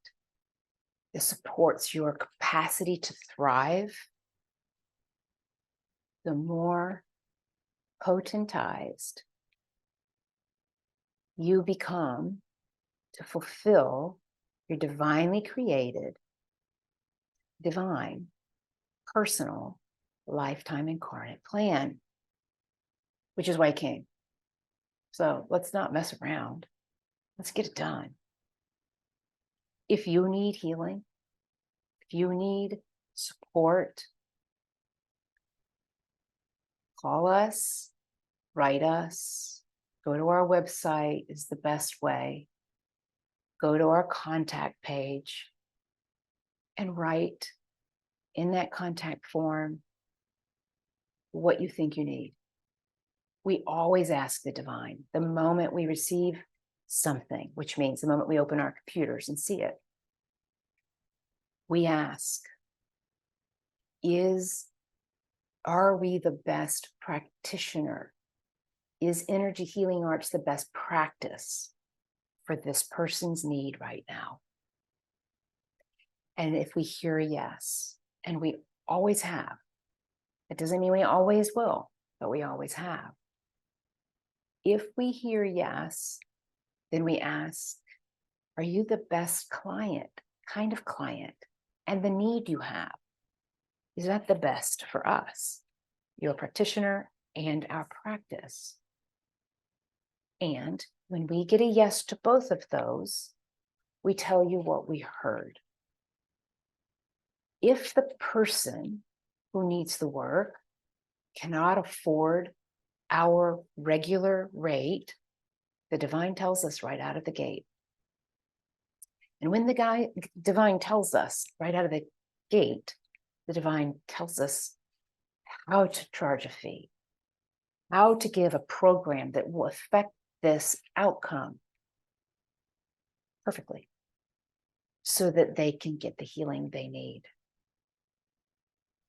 this supports your capacity to thrive, the more potentized you become to fulfill your divinely created, divine, personal, lifetime incarnate plan, which is why I came. So let's not mess around. Let's get it done. If you need healing, if you need support, call us, write us, go to our website is the best way. Go to our contact page and write in that contact form what you think you need. We always ask the divine the moment we receive something, which means the moment we open our computers and see it. We ask, are we the best practitioner? Is energy healing arts the best practice for this person's need right now? And if we hear yes, and we always have, it doesn't mean we always will, but we always have. If we hear yes, then we ask, are you the best kind of client? And the need you have, is that the best for us, your practitioner and our practice? And when we get a yes to both of those, we tell you what we heard. If the person who needs the work cannot afford our regular rate, the divine tells us right out of the gate. And when the divine tells us right out of the gate, the divine tells us how to charge a fee, how to give a program that will affect this outcome perfectly so that they can get the healing they need.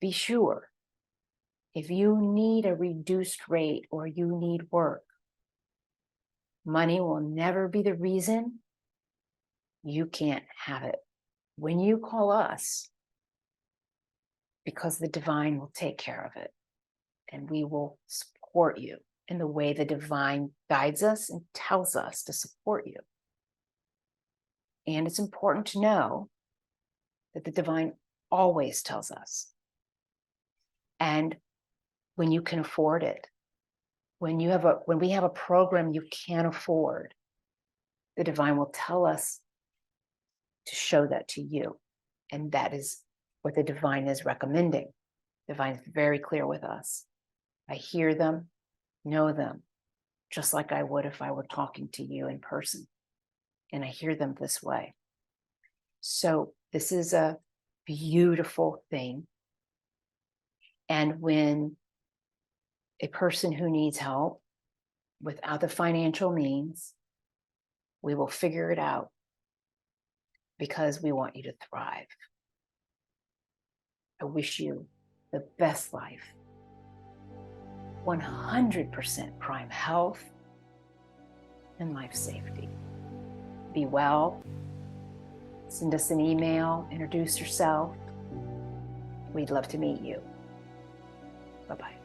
Be sure, if you need a reduced rate or you need work, money will never be the reason you can't have it. When you call us, because the divine will take care of it, and we will support you in the way the divine guides us and tells us to support you. And it's important to know that the divine always tells us. And when you can afford it, when we have a program you can't afford, the divine will tell us to show that to you. And that is what the divine is recommending. The divine is very clear with us. I hear them, know them, just like I would if I were talking to you in person. And I hear them this way. So this is a beautiful thing. And when a person who needs help without the financial means, we will figure it out because we want you to thrive. I wish you the best life. 100% prime health and life safety. Be well. Send us an email, introduce yourself. We'd love to meet you. Bye-bye.